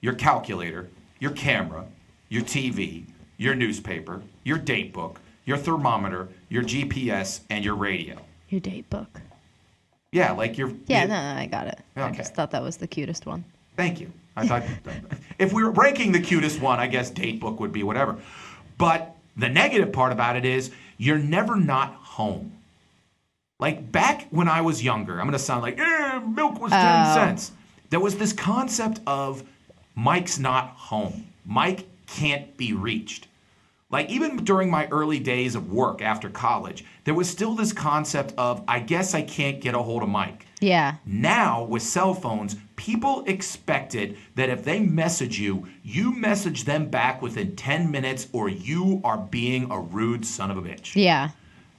[SPEAKER 1] your calculator, your camera, your TV, your newspaper, your date book, your thermometer, your GPS, and your radio.
[SPEAKER 2] Your date book.
[SPEAKER 1] Yeah, like your...
[SPEAKER 2] Yeah, no, I got it.
[SPEAKER 1] Okay.
[SPEAKER 2] I just thought that was the cutest one.
[SPEAKER 1] Thank you. I thought if we were ranking the cutest one, I guess date book would be whatever. But the negative part about it is you're never not home. Like back when I was younger, I'm going to sound like, milk was 10 cents. There was this concept of Mike's not home. Mike can't be reached. Like even during my early days of work after college, there was still this concept of, I guess I can't get a hold of Mike.
[SPEAKER 2] Yeah.
[SPEAKER 1] Now with cell phones, people expect it that if they message you, you message them back within 10 minutes or you are being a rude son of a bitch.
[SPEAKER 2] Yeah.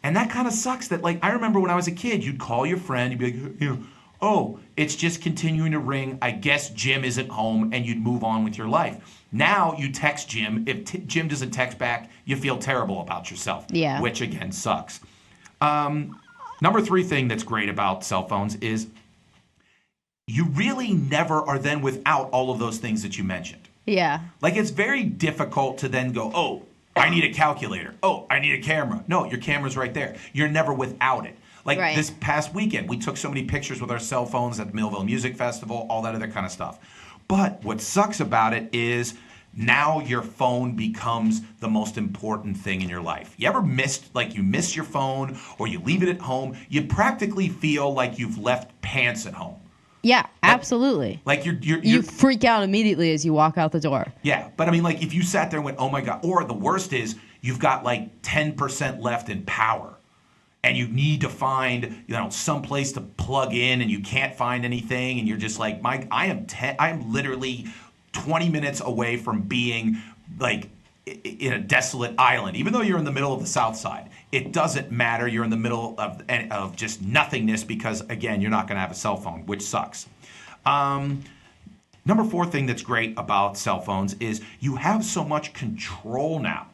[SPEAKER 1] And that kind of sucks that, like, I remember when I was a kid, you'd call your friend, you'd be like, oh, it's just continuing to ring. I guess Jim isn't home, and you'd move on with your life. Now you text Jim. If Jim doesn't text back, you feel terrible about yourself.
[SPEAKER 2] Yeah.
[SPEAKER 1] Which, again, sucks. Number 3 thing that's great about cell phones is you really never are then without all of those things that you mentioned.
[SPEAKER 2] Yeah.
[SPEAKER 1] Like, it's very difficult to then go, oh, I need a calculator. Oh, I need a camera. No, your camera's right there. You're never without it. Like This past weekend, we took so many pictures with our cell phones at the Millvale Music Festival, all that other kind of stuff. But what sucks about it is now your phone becomes the most important thing in your life. You ever miss your phone or you leave it at home, you practically feel like you've left pants at home.
[SPEAKER 2] Yeah, absolutely.
[SPEAKER 1] Like
[SPEAKER 2] you freak out immediately as you walk out the door.
[SPEAKER 1] Yeah, but I mean, like if you sat there and went, oh my God, or the worst is you've got like 10% left in power and you need to find, some place to plug in and you can't find anything and you're just like, Mike, I am literally 20 minutes away from being like in a desolate island, even though you're in the middle of the South Side. It doesn't matter. You're in the middle of just nothingness because, again, you're not going to have a cell phone, which sucks. Number 4 thing that's great about cell phones is you have so much control now.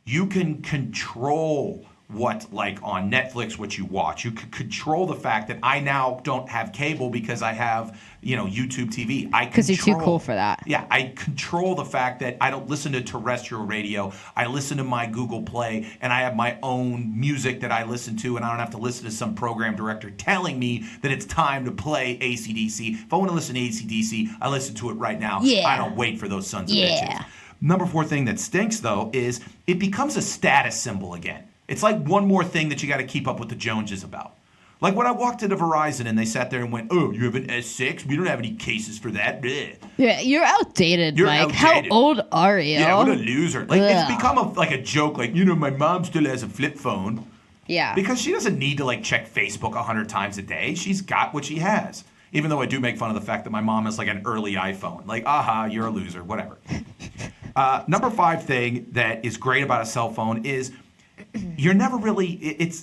[SPEAKER 1] You can control what, like on Netflix, what you watch. You can control the fact that I now don't have cable because I have, YouTube TV.
[SPEAKER 2] Because you're too cool for that.
[SPEAKER 1] Yeah, I control the fact that I don't listen to terrestrial radio. I listen to my Google Play, and I have my own music that I listen to, and I don't have to listen to some program director telling me that it's time to play AC/DC. If I want to listen to AC/DC, I listen to it right now.
[SPEAKER 2] Yeah.
[SPEAKER 1] I don't wait for those sons of bitches. Number 4 thing that stinks, though, is it becomes a status symbol again. It's like one more thing that you got to keep up with the Joneses about. Like when I walked into Verizon and they sat there and went, oh, you have an S6? We don't have any cases for that. Bleh.
[SPEAKER 2] Yeah, you're outdated, Mike.
[SPEAKER 1] Outdated.
[SPEAKER 2] How old are you?
[SPEAKER 1] Yeah, what a loser. Like it's become a joke. Like, my mom still has a flip phone.
[SPEAKER 2] Yeah.
[SPEAKER 1] Because she doesn't need to check Facebook 100 times a day. She's got what she has. Even though I do make fun of the fact that my mom has like an early iPhone. Like, aha, you're a loser, whatever. Number 5 thing that is great about a cell phone is you're never really,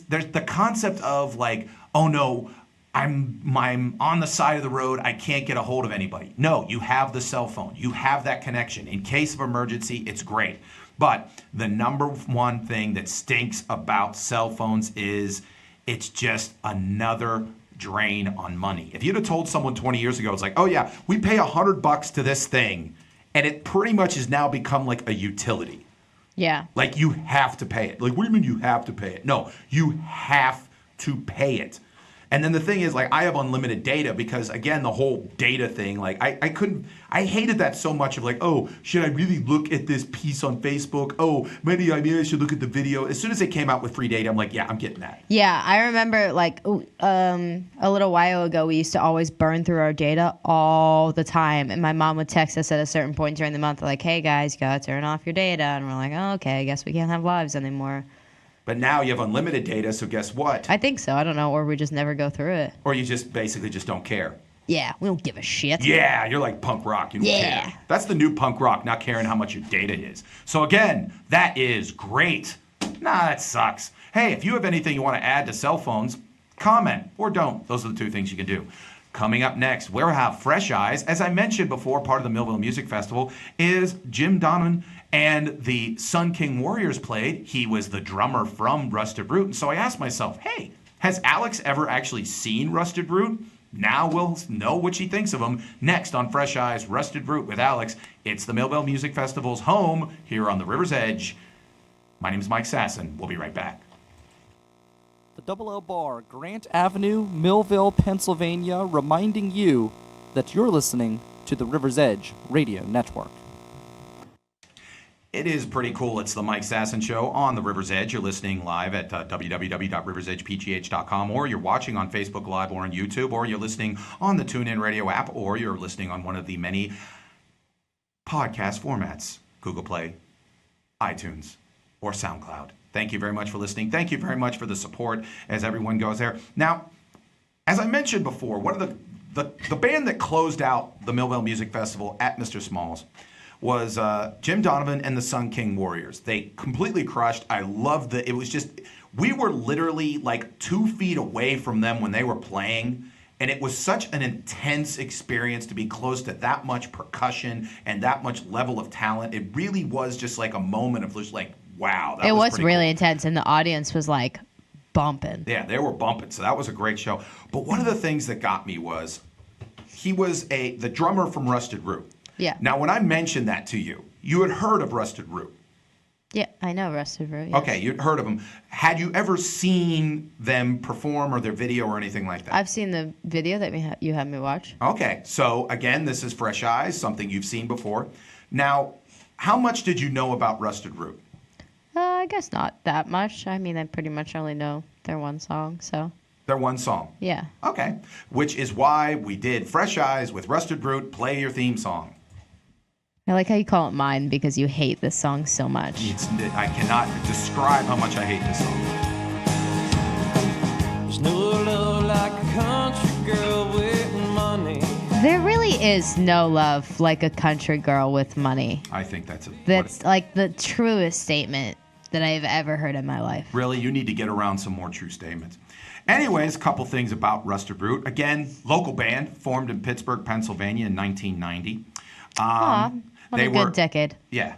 [SPEAKER 1] there's the concept of like, oh no, I'm on the side of the road, I can't get a hold of anybody. No, you have the cell phone. You have that connection. In case of emergency, it's great. But the number 1 thing that stinks about cell phones is it's just another drain on money. If you'd have told someone 20 years ago, it's like, oh yeah, we pay $100 to this thing, and it pretty much has now become like a utility.
[SPEAKER 2] Yeah.
[SPEAKER 1] Like you have to pay it. Like, what do you mean you have to pay it? No, you have to pay it. And then the thing is, like, I have unlimited data because, again, the whole data thing, like, I hated that so much of like, oh, should I really look at this piece on Facebook? Oh, maybe I should look at the video. As soon as it came out with free data, I'm like, yeah, I'm getting that.
[SPEAKER 2] Yeah, I remember like a little while ago, we used to always burn through our data all the time. And my mom would text us at a certain point during the month, like, hey, guys, you got to turn off your data. And we're like, oh, okay, I guess we can't have lives anymore.
[SPEAKER 1] But now you have unlimited data, so guess what?
[SPEAKER 2] I think so. I don't know. Or we just never go through it.
[SPEAKER 1] Or you just basically just don't care.
[SPEAKER 2] Yeah, we don't give a shit.
[SPEAKER 1] Yeah, you're like punk rock. You don't care. That's the new punk rock, not caring how much your data is. So again, that is great. Nah, that sucks. Hey, if you have anything you want to add to cell phones, comment or don't. Those are the 2 things you can do. Coming up next, we'll have Fresh Eyes. As I mentioned before, part of the Millvale Music Festival is Jim Donovan and the Sun King Warriors played. He was the drummer from Rusted Root. And so I asked myself, hey, has Alex ever actually seen Rusted Root? Now we'll know what she thinks of him. Next on Fresh Eyes, Rusted Root with Alex. It's the Millvale Music Festival's home here on the River's Edge. My name is Mike Sasson. We'll be right back.
[SPEAKER 3] The Double L Bar, Grant Avenue, Millvale, Pennsylvania, reminding you that you're listening to the River's Edge Radio Network.
[SPEAKER 1] It is pretty cool. It's the Mike Sasson Show on the River's Edge. You're listening live at www.riversedgepgh.com, or you're watching on Facebook Live or on YouTube, or you're listening on the TuneIn Radio app, or you're listening on one of the many podcast formats, Google Play, iTunes, or SoundCloud. Thank you very much for listening. Thank you very much for the support as everyone goes there. Now, as I mentioned before, one of the band that closed out the Millvale Music Festival at Mr. Small's was Jim Donovan and the Sun King Warriors. They completely crushed. I loved it. It was just, we were literally like 2 feet away from them when they were playing. And it was such an intense experience to be close to that much percussion and that much level of talent. It really was just like a moment of just like, wow.
[SPEAKER 2] It was really intense. And the audience was like bumping.
[SPEAKER 1] Yeah, they were bumping. So that was a great show. But one of the things that got me was he was the drummer from Rusted Root.
[SPEAKER 2] Yeah.
[SPEAKER 1] Now, when I mentioned that to you, you had heard of Rusted Root.
[SPEAKER 2] Yeah, I know Rusted Root. Yes.
[SPEAKER 1] Okay, you'd heard of them. Had you ever seen them perform or their video or anything like that?
[SPEAKER 2] I've seen the video that you had me watch.
[SPEAKER 1] Okay, so again, this is Fresh Eyes, something you've seen before. Now, how much did you know about Rusted Root?
[SPEAKER 2] I guess not that much. I mean, I pretty much only know their one song, so.
[SPEAKER 1] Their one song?
[SPEAKER 2] Yeah.
[SPEAKER 1] Okay, which is why we did Fresh Eyes with Rusted Root, play your theme song.
[SPEAKER 2] I like how you call it mine because you hate this song so much.
[SPEAKER 1] I cannot describe how much I hate this song.
[SPEAKER 6] There's no love like a country girl with money.
[SPEAKER 2] There really is no love like a country girl with money.
[SPEAKER 1] I think that's
[SPEAKER 2] like the truest statement that I've ever heard in my life.
[SPEAKER 1] Really, you need to get around some more true statements. Anyways, a couple things about Rusted Root. Again, local band formed in Pittsburgh, Pennsylvania in 1990.
[SPEAKER 2] What a good decade.
[SPEAKER 1] Yeah.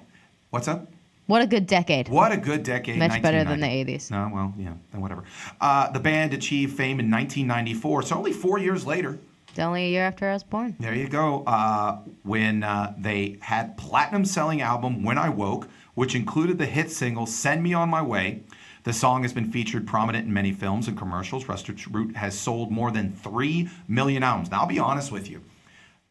[SPEAKER 1] What's up?
[SPEAKER 2] What a good decade.
[SPEAKER 1] What a good decade.
[SPEAKER 2] Much better than the 80s.
[SPEAKER 1] No, well, yeah, then whatever. The band achieved fame in 1994, so only 4 years later.
[SPEAKER 2] It's only a year after I was born.
[SPEAKER 1] There you go. When they had platinum-selling album When I Woke, which included the hit single Send Me On My Way. The song has been featured prominent in many films and commercials. Rusted Root has sold more than 3 million albums. Now, I'll be honest with you.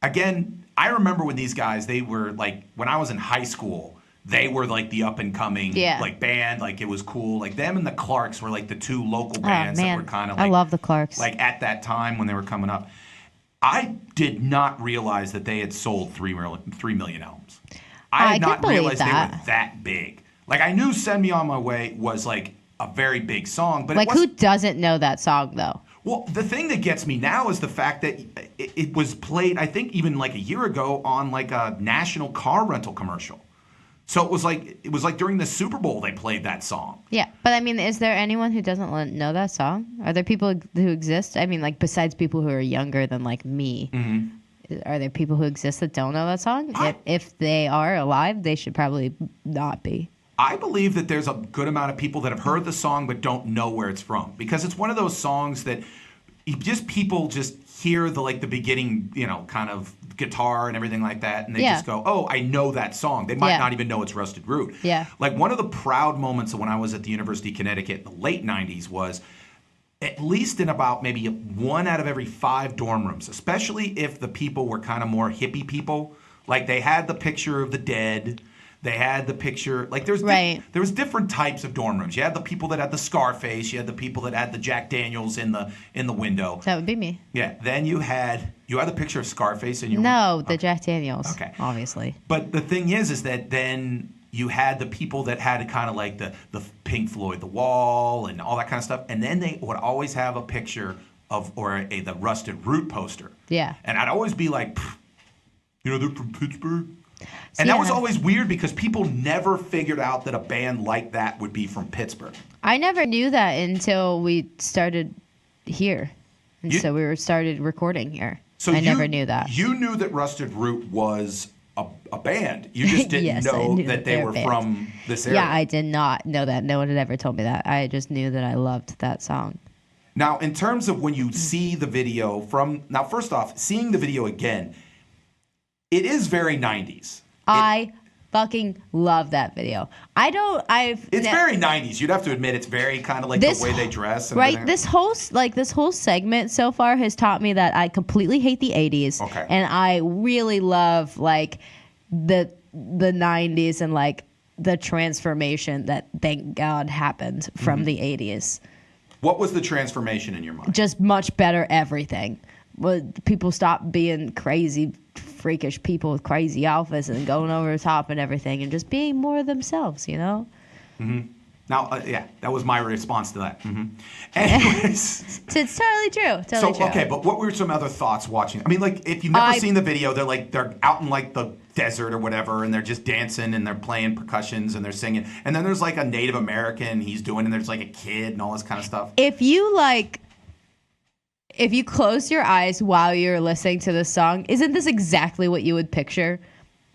[SPEAKER 1] Again, I remember when these guys, they were like, when I was in high school, they were like the up-and-coming like band. Like, it was cool. Like, them and the Clarks were like the 2 local bands that were kind of like...
[SPEAKER 2] I love the Clarks.
[SPEAKER 1] Like, at that time when they were coming up. I did not realize that they had sold 3 million albums. I had not realized they were that big. Like, I knew Send Me On My Way was like a very big song, but
[SPEAKER 2] like, who doesn't know that song, though?
[SPEAKER 1] Well, the thing that gets me now is the fact that it was played, I think, even like a year ago on like a national car rental commercial. So it was like during the Super Bowl they played that song.
[SPEAKER 2] Yeah, but I mean, is there anyone who doesn't know that song? Are there people who exist? I mean, like besides people who are younger than like me, are there people who exist that don't know that song? If they are alive, they should probably not be.
[SPEAKER 1] I believe that there's a good amount of people that have heard the song but don't know where it's from, because it's one of those songs that people just hear the beginning, kind of guitar and everything like that, and they just go, "Oh, I know that song." They might not even know it's Rusted Root.
[SPEAKER 2] Yeah.
[SPEAKER 1] Like one of the proud moments of when I was at the University of Connecticut in the late '90s was, at least in about maybe 1 out of every 5 dorm rooms, especially if the people were kind of more hippie people, like they had the picture of the Dead. They had the picture, like there was different types of dorm rooms. You had the people that had the Scarface. You had the people that had the Jack Daniels in the window.
[SPEAKER 2] That would be me.
[SPEAKER 1] Yeah. Then you had the picture of Scarface in your
[SPEAKER 2] No, the Jack Daniels.
[SPEAKER 1] Okay.
[SPEAKER 2] Obviously.
[SPEAKER 1] But the thing is that then you had the people that had kind of like the Pink Floyd, The Wall, and all that kind of stuff. And then they would always have a picture of the Rusted Root poster.
[SPEAKER 2] Yeah.
[SPEAKER 1] And I'd always be like, they're from Pittsburgh. And that was always weird because people never figured out that a band like that would be from Pittsburgh.
[SPEAKER 2] I never knew that until we started here. And so we started recording here. So I never knew that.
[SPEAKER 1] You knew that Rusted Root was a band. You just didn't know that they were from this area.
[SPEAKER 2] Yeah, I did not know that. No one had ever told me that. I just knew that I loved that song.
[SPEAKER 1] Now, in terms of when you see the video first off, seeing the video again, it is very 90s.
[SPEAKER 2] I fucking love that video.
[SPEAKER 1] It's very 90s. You'd have to admit it's very kind of like the way they dress. And
[SPEAKER 2] right. This whole segment so far has taught me that I completely hate the 80s.
[SPEAKER 1] Okay.
[SPEAKER 2] And I really love like the 90s and like the transformation that thank God happened from the 80s.
[SPEAKER 1] What was the transformation in your mind?
[SPEAKER 2] Just much better everything. People stopped being crazy, freakish people with crazy outfits and going over the top and everything and just being more themselves,
[SPEAKER 1] Mm-hmm. Now, that was my response to that. Mm-hmm. Anyways.
[SPEAKER 2] It's totally true. True.
[SPEAKER 1] Okay, but what were some other thoughts watching? I mean, like, if you've never seen the video, they're out in, like, the desert or whatever, and they're just dancing, and they're playing percussions, and they're singing. And then there's, like, a Native American he's doing, and there's, like, a kid and all this kind of stuff.
[SPEAKER 2] If you close your eyes while you're listening to this song, isn't this exactly what you would picture?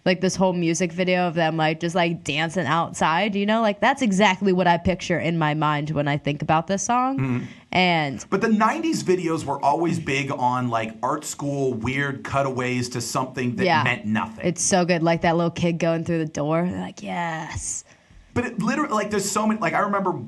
[SPEAKER 2] Like this whole music video of them like just like dancing outside, like that's exactly what I picture in my mind when I think about this song. Mm-hmm.
[SPEAKER 1] But the 90s videos were always big on like art school weird cutaways to something that meant nothing.
[SPEAKER 2] It's so good. Like that little kid going through the door. They're like, yes.
[SPEAKER 1] But it literally, like there's so many, like I remember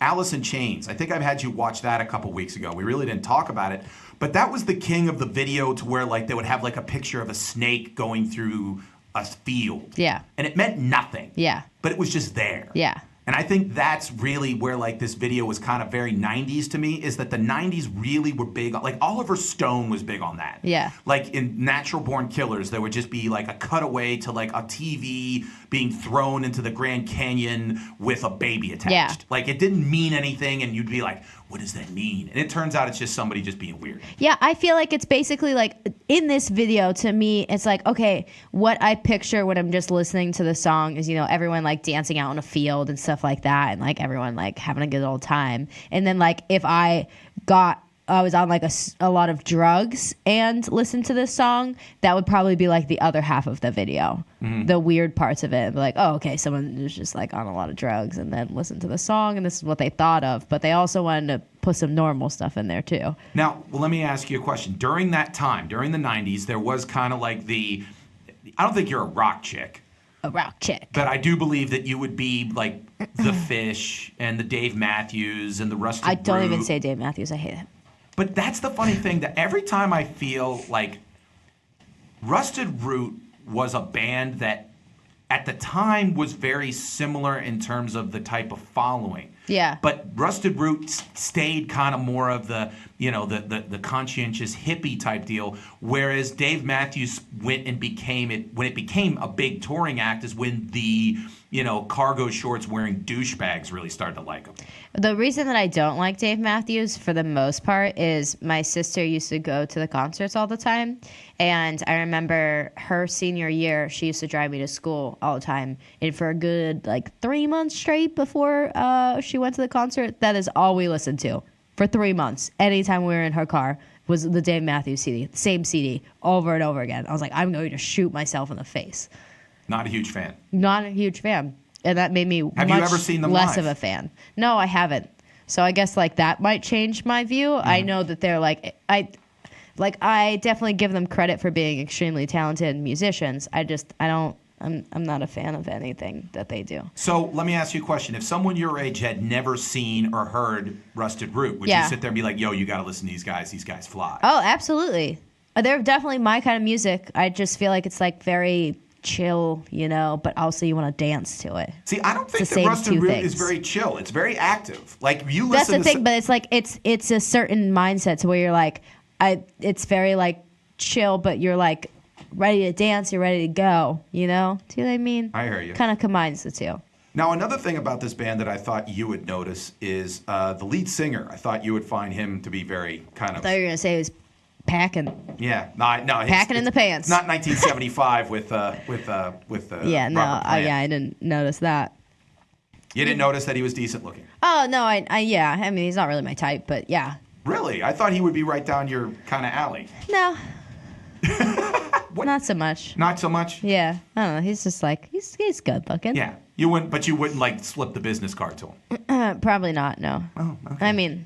[SPEAKER 1] Alice in Chains. I think I've had you watch that a couple weeks ago. We really didn't talk about it. But that was the king of the video to where like they would have like a picture of a snake going through a field.
[SPEAKER 2] Yeah.
[SPEAKER 1] And it meant nothing.
[SPEAKER 2] Yeah.
[SPEAKER 1] But it was just there.
[SPEAKER 2] Yeah.
[SPEAKER 1] And I think that's really where like this video was kind of very 90s to me, is that the 90s really were big on, like Oliver Stone was big on that.
[SPEAKER 2] Yeah.
[SPEAKER 1] Like in Natural Born Killers, there would just be like a cutaway to like a TV being thrown into the Grand Canyon with a baby attached.
[SPEAKER 2] Yeah.
[SPEAKER 1] Like it didn't mean anything and you'd be like, what does that mean? And it turns out it's just somebody just being weird.
[SPEAKER 2] Yeah, I feel like it's basically like in this video, to me, it's like, okay, what I picture when I'm just listening to the song is, everyone like dancing out in a field and stuff like that, and like everyone like having a good old time. And then like if I was on like a lot of drugs and listened to this song, that would probably be like the other half of the video. Mm-hmm. The weird parts of it. Like, oh, okay, someone was just like on a lot of drugs and then listened to the song and this is what they thought of. But they also wanted to put some normal stuff in there too.
[SPEAKER 1] Now, let me ask you a question. During that time, during the 90s, there was kind of like I don't think you're a rock chick.
[SPEAKER 2] A rock chick.
[SPEAKER 1] But I do believe that you would be like the Fish and the Dave Matthews and the Rusted Root.
[SPEAKER 2] I don't even say Dave Matthews. I hate him.
[SPEAKER 1] But that's the funny thing, that every time I feel like Rusted Root was a band that at the time was very similar in terms of the type of following.
[SPEAKER 2] Yeah.
[SPEAKER 1] But Rusted Root stayed kind of more of the, the conscientious hippie type deal, whereas Dave Matthews went and when it became a big touring act is when the cargo shorts wearing douchebags really started to like him.
[SPEAKER 2] The reason that I don't like Dave Matthews for the most part is my sister used to go to the concerts all the time. And I remember her senior year, she used to drive me to school all the time. And for a good 3 months straight before she went to the concert, that is all we listened to. For 3 months, anytime we were in her car, was the Dave Matthews CD, same CD, over and over again. I was like, I'm going to shoot myself in the face.
[SPEAKER 1] Not a huge fan.
[SPEAKER 2] Not a huge fan. And that made me
[SPEAKER 1] Have you ever seen them
[SPEAKER 2] less
[SPEAKER 1] live?
[SPEAKER 2] of a fan. No, I haven't. So I guess that might change my view.
[SPEAKER 1] Mm-hmm.
[SPEAKER 2] I know that they're I definitely give them credit for being extremely talented musicians. I'm not a fan of anything that they do.
[SPEAKER 1] So let me ask you a question. If someone your age had never seen or heard Rusted Root, would
[SPEAKER 2] Yeah.
[SPEAKER 1] you sit there and be like, yo, you got to listen to these guys. These guys fly.
[SPEAKER 2] Oh, absolutely. They're definitely my kind of music. I just feel like it's very chill, but also you want to dance to it.
[SPEAKER 1] See, I don't think
[SPEAKER 2] It's the
[SPEAKER 1] that
[SPEAKER 2] same
[SPEAKER 1] Rusted
[SPEAKER 2] two
[SPEAKER 1] Root
[SPEAKER 2] things.
[SPEAKER 1] is very chill. It's very active. Like you
[SPEAKER 2] That's
[SPEAKER 1] listen
[SPEAKER 2] the
[SPEAKER 1] to
[SPEAKER 2] thing, but it's a certain mindset to where you're it's very chill, but you're ready to dance, you're ready to go, Do you know what I mean?
[SPEAKER 1] I hear you.
[SPEAKER 2] Kind of combines the two.
[SPEAKER 1] Now, another thing about this band that I thought you would notice is the lead singer. I thought you would find him to be very kind
[SPEAKER 2] I
[SPEAKER 1] of.
[SPEAKER 2] thought you were gonna say it was packing.
[SPEAKER 1] Yeah, no,
[SPEAKER 2] Packing in the pants.
[SPEAKER 1] Not 1975 with
[SPEAKER 2] Yeah, no,
[SPEAKER 1] Robert Plant.
[SPEAKER 2] I didn't notice that.
[SPEAKER 1] You didn't notice that he was decent looking.
[SPEAKER 2] Oh no, I mean he's not really my type, but yeah.
[SPEAKER 1] Really, I thought he would be right down your kind of alley.
[SPEAKER 2] No. Not so much.
[SPEAKER 1] Not so much.
[SPEAKER 2] Yeah, I don't know. He's just he's good looking.
[SPEAKER 1] Yeah, you wouldn't slip the business card to him.
[SPEAKER 2] Probably not. No.
[SPEAKER 1] Oh, okay.
[SPEAKER 2] I mean,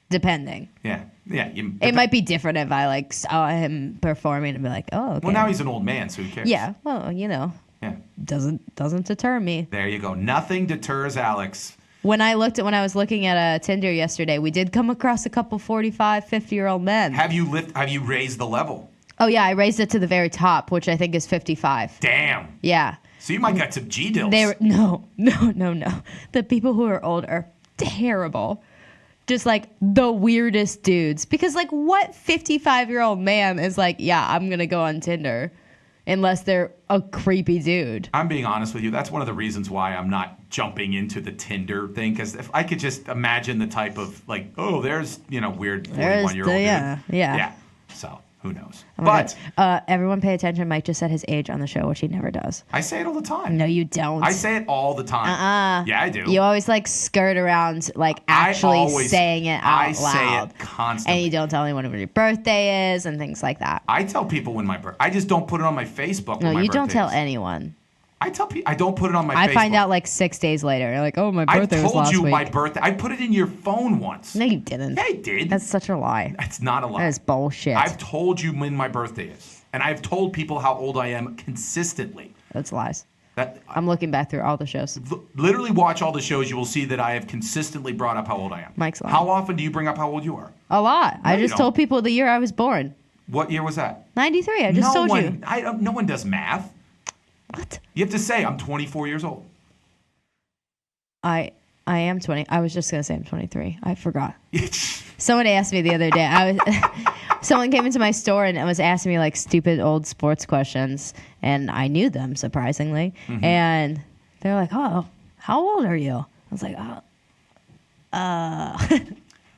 [SPEAKER 2] depending.
[SPEAKER 1] Yeah.
[SPEAKER 2] It might be different if I saw him performing and be like, oh, okay.
[SPEAKER 1] Well, now he's an old man, so who cares?
[SPEAKER 2] Yeah. Well,
[SPEAKER 1] Yeah.
[SPEAKER 2] doesn't deter me.
[SPEAKER 1] There you go. Nothing deters Alex.
[SPEAKER 2] When I was looking at Tinder yesterday, we did come across a couple 45, 50-year-old men.
[SPEAKER 1] Have you raised the level?
[SPEAKER 2] Oh yeah, I raised it to the very top, which I think is 55.
[SPEAKER 1] Damn.
[SPEAKER 2] Yeah.
[SPEAKER 1] So you might got some G-dills.
[SPEAKER 2] No. The people who are old are terrible. Just the weirdest dudes. Because what 55-year-old man is yeah, I'm going to go on Tinder unless they're a creepy dude.
[SPEAKER 1] I'm being honest with you. That's one of the reasons why I'm not jumping into the Tinder thing. Because if I could just imagine the type of there's weird 41-year-old dude.
[SPEAKER 2] Yeah.
[SPEAKER 1] So who knows?
[SPEAKER 2] Oh my
[SPEAKER 1] But
[SPEAKER 2] God. Everyone pay attention. Mike just said his age on the show, which he never does.
[SPEAKER 1] I say it all the time.
[SPEAKER 2] No, you don't.
[SPEAKER 1] I say it all the time. Yeah, I do.
[SPEAKER 2] You always skirt around actually saying it out
[SPEAKER 1] I
[SPEAKER 2] loud.
[SPEAKER 1] say it constantly.
[SPEAKER 2] And you don't tell anyone when your birthday is and things like that.
[SPEAKER 1] I tell people when my birthday. I just don't put it on my Facebook.
[SPEAKER 2] No,
[SPEAKER 1] when my
[SPEAKER 2] you don't
[SPEAKER 1] birthday
[SPEAKER 2] tell
[SPEAKER 1] is.
[SPEAKER 2] anyone.
[SPEAKER 1] I tell people I don't put it on my
[SPEAKER 2] I
[SPEAKER 1] Facebook.
[SPEAKER 2] find out 6 days later. You're oh, my
[SPEAKER 1] I
[SPEAKER 2] birthday was
[SPEAKER 1] told
[SPEAKER 2] last
[SPEAKER 1] you
[SPEAKER 2] week.
[SPEAKER 1] my birthday. I put it in your phone once.
[SPEAKER 2] No, you didn't.
[SPEAKER 1] Yeah, I did.
[SPEAKER 2] That's such a lie.
[SPEAKER 1] It's not a lie.
[SPEAKER 2] That is bullshit.
[SPEAKER 1] I've told you when my birthday is, and I've told people how old I am consistently.
[SPEAKER 2] That's lies.
[SPEAKER 1] That
[SPEAKER 2] I'm looking back through all the shows.
[SPEAKER 1] literally watch all the shows. You will see that I have consistently brought up how old I am.
[SPEAKER 2] Mike's lying.
[SPEAKER 1] How often do you bring up how old you are?
[SPEAKER 2] A lot. I
[SPEAKER 1] you
[SPEAKER 2] just
[SPEAKER 1] don't.
[SPEAKER 2] told people the year I was born.
[SPEAKER 1] What year was that?
[SPEAKER 2] 93. I just told you.
[SPEAKER 1] No one does math.
[SPEAKER 2] What?
[SPEAKER 1] You have to say I'm 24 years old.
[SPEAKER 2] I am 20. I was just going to say I'm 23. I forgot. Someone asked me the other day. Someone came into my store and was asking me stupid old sports questions, and I knew them surprisingly.
[SPEAKER 1] Mm-hmm.
[SPEAKER 2] And they're like, "Oh, how old are you?" I was like,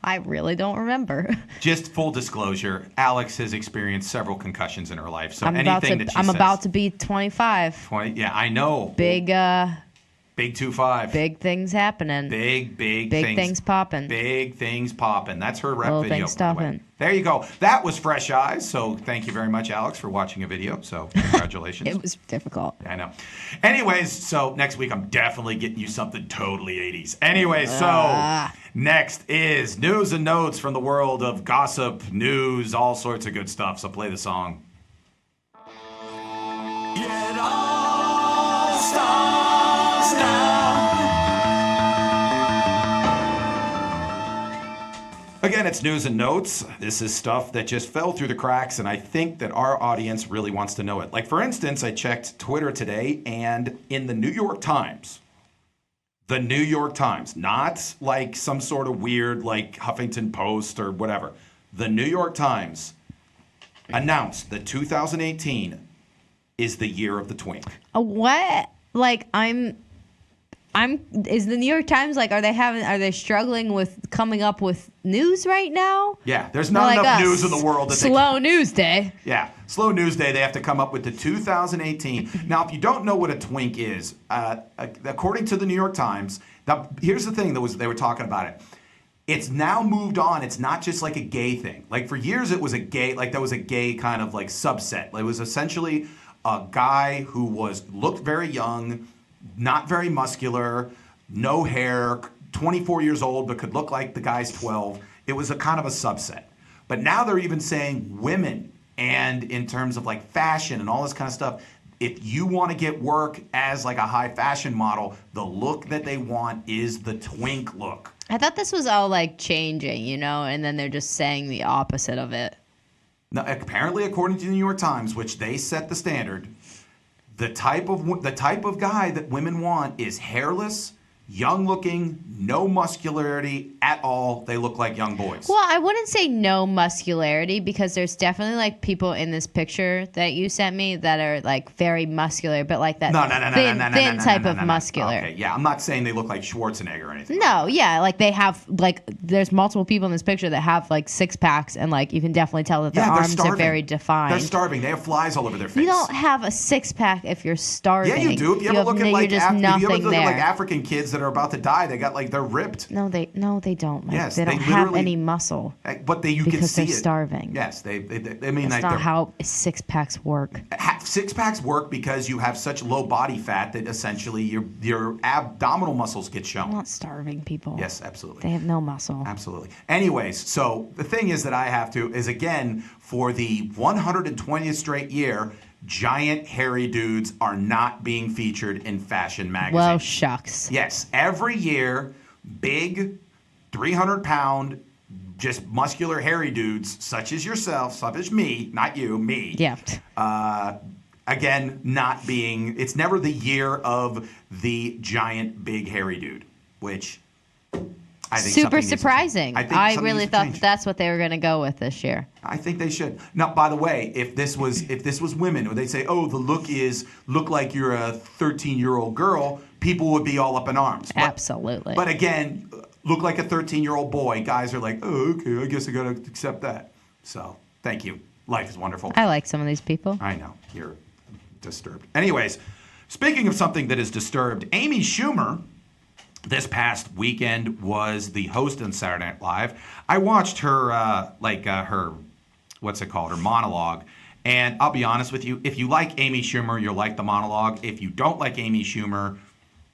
[SPEAKER 2] I really don't remember."
[SPEAKER 1] Just full disclosure, Alex has experienced several concussions in her life. So
[SPEAKER 2] I'm
[SPEAKER 1] anything
[SPEAKER 2] about to be 25.
[SPEAKER 1] 20. Yeah, I know.
[SPEAKER 2] Big
[SPEAKER 1] 2-5.
[SPEAKER 2] big things happening.
[SPEAKER 1] Big
[SPEAKER 2] things popping.
[SPEAKER 1] Big things popping. That's her rep
[SPEAKER 2] Little
[SPEAKER 1] video.
[SPEAKER 2] things
[SPEAKER 1] by the way.
[SPEAKER 2] stopping.
[SPEAKER 1] There you go. That was Fresh Eyes. So thank you very much, Alex, for watching a video. So congratulations.
[SPEAKER 2] It was difficult.
[SPEAKER 1] I know. Anyways, so next week I'm definitely getting you something totally 80s. Anyways, so next is news and notes from the world of gossip, news, all sorts of good stuff. So play the song.
[SPEAKER 6] It all starts now.
[SPEAKER 1] Again, it's news and notes. This is stuff that just fell through the cracks, and I think that our audience really wants to know it. Like, for instance, I checked Twitter today, and in the New York Times, not like some sort of weird, like Huffington Post or whatever, the New York Times announced that 2018 is the year of the twink.
[SPEAKER 2] What? Is the New York Times like? Are they struggling with coming up with news right now?
[SPEAKER 1] Yeah, there's not enough news in the world. That
[SPEAKER 2] slow news day.
[SPEAKER 1] Yeah, slow news day. They have to come up with the 2018. Now, if you don't know what a twink is, according to the New York Times, now here's the thing they were talking about it. It's now moved on. It's not just like a gay thing. Like for years, it was a gay, like that was a gay kind of like subset. It was essentially a guy who looked very young, not very muscular, no hair, 24 years old, but could look like the guy's 12. It was a kind of a subset. But now they're even saying women, and in terms of like fashion and all this kind of stuff, if you want to get work as like a high fashion model, the look that they want is the twink look.
[SPEAKER 2] I thought this was all like changing, and then they're just saying the opposite of it.
[SPEAKER 1] Now, apparently, according to the New York Times, which they set the standard, the type of guy that women want is hairless, young-looking, no muscularity at all. They look like young boys.
[SPEAKER 2] Well, I wouldn't say no muscularity because there's definitely like people in this picture that you sent me that are like very muscular, but like that thin type of muscular.
[SPEAKER 1] Okay, yeah, I'm not saying they look like Schwarzenegger or anything.
[SPEAKER 2] No, yeah, like they have like there's multiple people in this picture that have like six packs and like you can definitely tell that their arms are very defined.
[SPEAKER 1] They're starving. They have flies all over their face.
[SPEAKER 2] You don't have a six pack if you're starving.
[SPEAKER 1] Yeah, you do. If you ever look at like African kids that are about to die, they're ripped.
[SPEAKER 2] No, they don't. Mike.
[SPEAKER 1] Yes,
[SPEAKER 2] they don't have any muscle.
[SPEAKER 1] But you can see it.
[SPEAKER 2] Because they're starving.
[SPEAKER 1] Yes, I mean,
[SPEAKER 2] that's not how six packs work.
[SPEAKER 1] Six packs work because you have such low body fat that essentially your abdominal muscles get shown.
[SPEAKER 2] I'm not starving people.
[SPEAKER 1] Yes, absolutely.
[SPEAKER 2] They have no muscle.
[SPEAKER 1] Absolutely. Anyways, so the thing is that I have to is again for the 120th straight year. Giant hairy dudes are not being featured in fashion magazines.
[SPEAKER 2] Well, shucks.
[SPEAKER 1] Yes, every year, big, 300-pound, just muscular hairy dudes, such as yourself, such as me, not you, me.
[SPEAKER 2] Yeah.
[SPEAKER 1] Again, not being. It's never the year of the giant, big hairy dude, which I think
[SPEAKER 2] super surprising. I really thought that's what they were going to go with this year.
[SPEAKER 1] I think they should. Now, by the way, if this was women, or they'd say, "Oh, the look like you're a 13-year-old girl," people would be all up in arms.
[SPEAKER 2] Absolutely.
[SPEAKER 1] But again, look like a 13-year-old boy. Guys are like, "Oh, okay, I guess I got to accept that." So, thank you. Life is wonderful.
[SPEAKER 2] I like some of these people.
[SPEAKER 1] I know you're disturbed. Anyways, speaking of something that is disturbed, Amy Schumer. This past weekend was the host on Saturday Night Live. I watched her, her monologue. And I'll be honest with you, if you like Amy Schumer, you'll like the monologue. If you don't like Amy Schumer,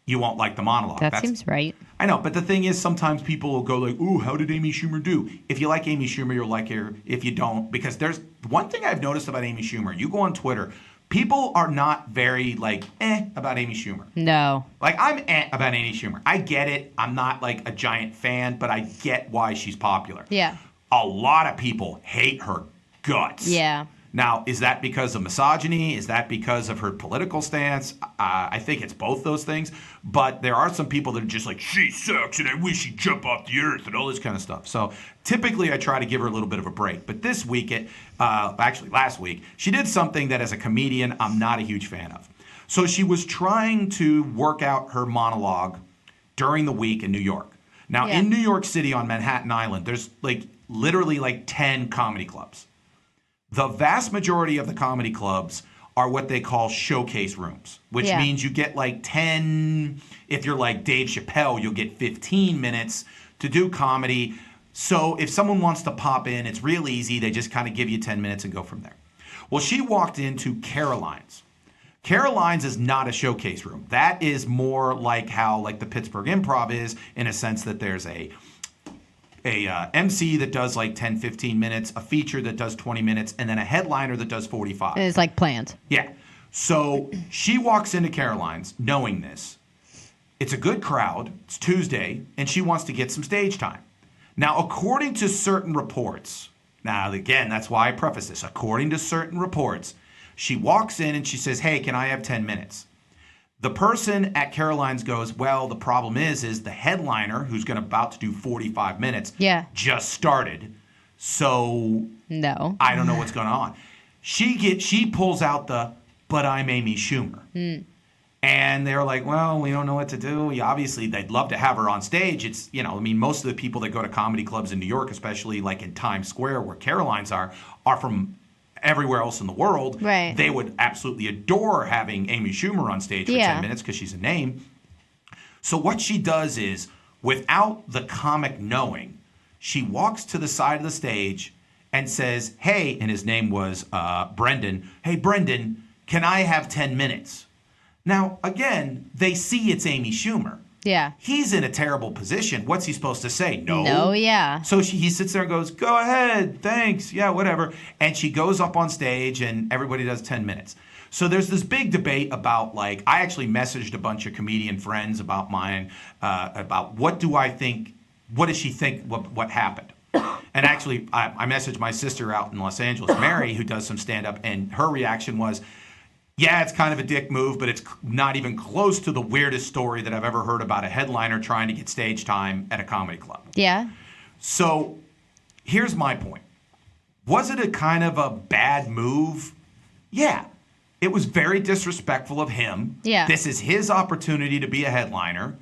[SPEAKER 1] you won't like the monologue.
[SPEAKER 2] That seems right.
[SPEAKER 1] I know, but the thing is, sometimes people will go like, ooh, how did Amy Schumer do? If you like Amy Schumer, you'll like her. If you don't, because there's one thing I've noticed about Amy Schumer. You go on Twitter, people are not very, about Amy Schumer.
[SPEAKER 2] No.
[SPEAKER 1] Like, I'm about Amy Schumer. I get it. I'm not, a giant fan, but I get why she's popular.
[SPEAKER 2] Yeah.
[SPEAKER 1] A lot of people hate her guts.
[SPEAKER 2] Yeah.
[SPEAKER 1] Now, is that because of misogyny? Is that because of her political stance? I think it's both those things. But there are some people that are just like, she sucks and I wish she'd jump off the earth and all this kind of stuff. So typically I try to give her a little bit of a break. But this week, last week, she did something that as a comedian I'm not a huge fan of. So she was trying to work out her monologue during the week in New York. Now, in New York City on Manhattan Island, there's literally 10 comedy clubs. The vast majority of the comedy clubs are what they call showcase rooms, which means you get 10, if you're like Dave Chappelle, you'll get 15 minutes to do comedy. So if someone wants to pop in, it's real easy. They just kind of give you 10 minutes and go from there. Well, she walked into Caroline's. Caroline's is not a showcase room. That is more like how the Pittsburgh Improv is, in a sense that there's a MC that does 10, 15 minutes, a feature that does 20 minutes, and then a headliner that does 45.
[SPEAKER 2] It's planned.
[SPEAKER 1] Yeah. So she walks into Caroline's knowing this. It's a good crowd. It's Tuesday, and she wants to get some stage time. Now, according to certain reports, now again, that's why I preface this. According to certain reports, she walks in and she says, "Hey, can I have 10 minutes?" The person at Caroline's goes, "Well, the problem is the headliner, who's about to do 45 minutes, just started. So
[SPEAKER 2] no,
[SPEAKER 1] I don't know what's going on." She pulls out "but I'm Amy Schumer." And they're like, well, we don't know what to do. Obviously, they'd love to have her on stage. It's, most of the people that go to comedy clubs in New York, especially like in Times Square where Caroline's are from everywhere else in the world.
[SPEAKER 2] Right.
[SPEAKER 1] They would absolutely adore having Amy Schumer on stage for 10 minutes because she's a name. So what she does is, without the comic knowing, she walks to the side of the stage and says, hey, and his name was Brendan, hey, Brendan, can I have 10 minutes? Now, again, they see it's Amy Schumer.
[SPEAKER 2] Yeah.
[SPEAKER 1] He's in a terrible position. What's he supposed to say? No.
[SPEAKER 2] No, yeah.
[SPEAKER 1] So he sits there and goes, go ahead, thanks, yeah, whatever. And she goes up on stage and everybody does 10 minutes. So there's this big debate about, like, I actually messaged a bunch of comedian friends about mine, about what does she think what happened? And actually, I messaged my sister out in Los Angeles, Mary, who does some stand-up, and her reaction was, yeah, it's kind of a dick move, but it's not even close to the weirdest story that I've ever heard about a headliner trying to get stage time at a comedy club.
[SPEAKER 2] Yeah.
[SPEAKER 1] So here's my point. Was it a kind of a bad move? Yeah. It was very disrespectful of him.
[SPEAKER 2] Yeah.
[SPEAKER 1] This is his opportunity to be a headliner.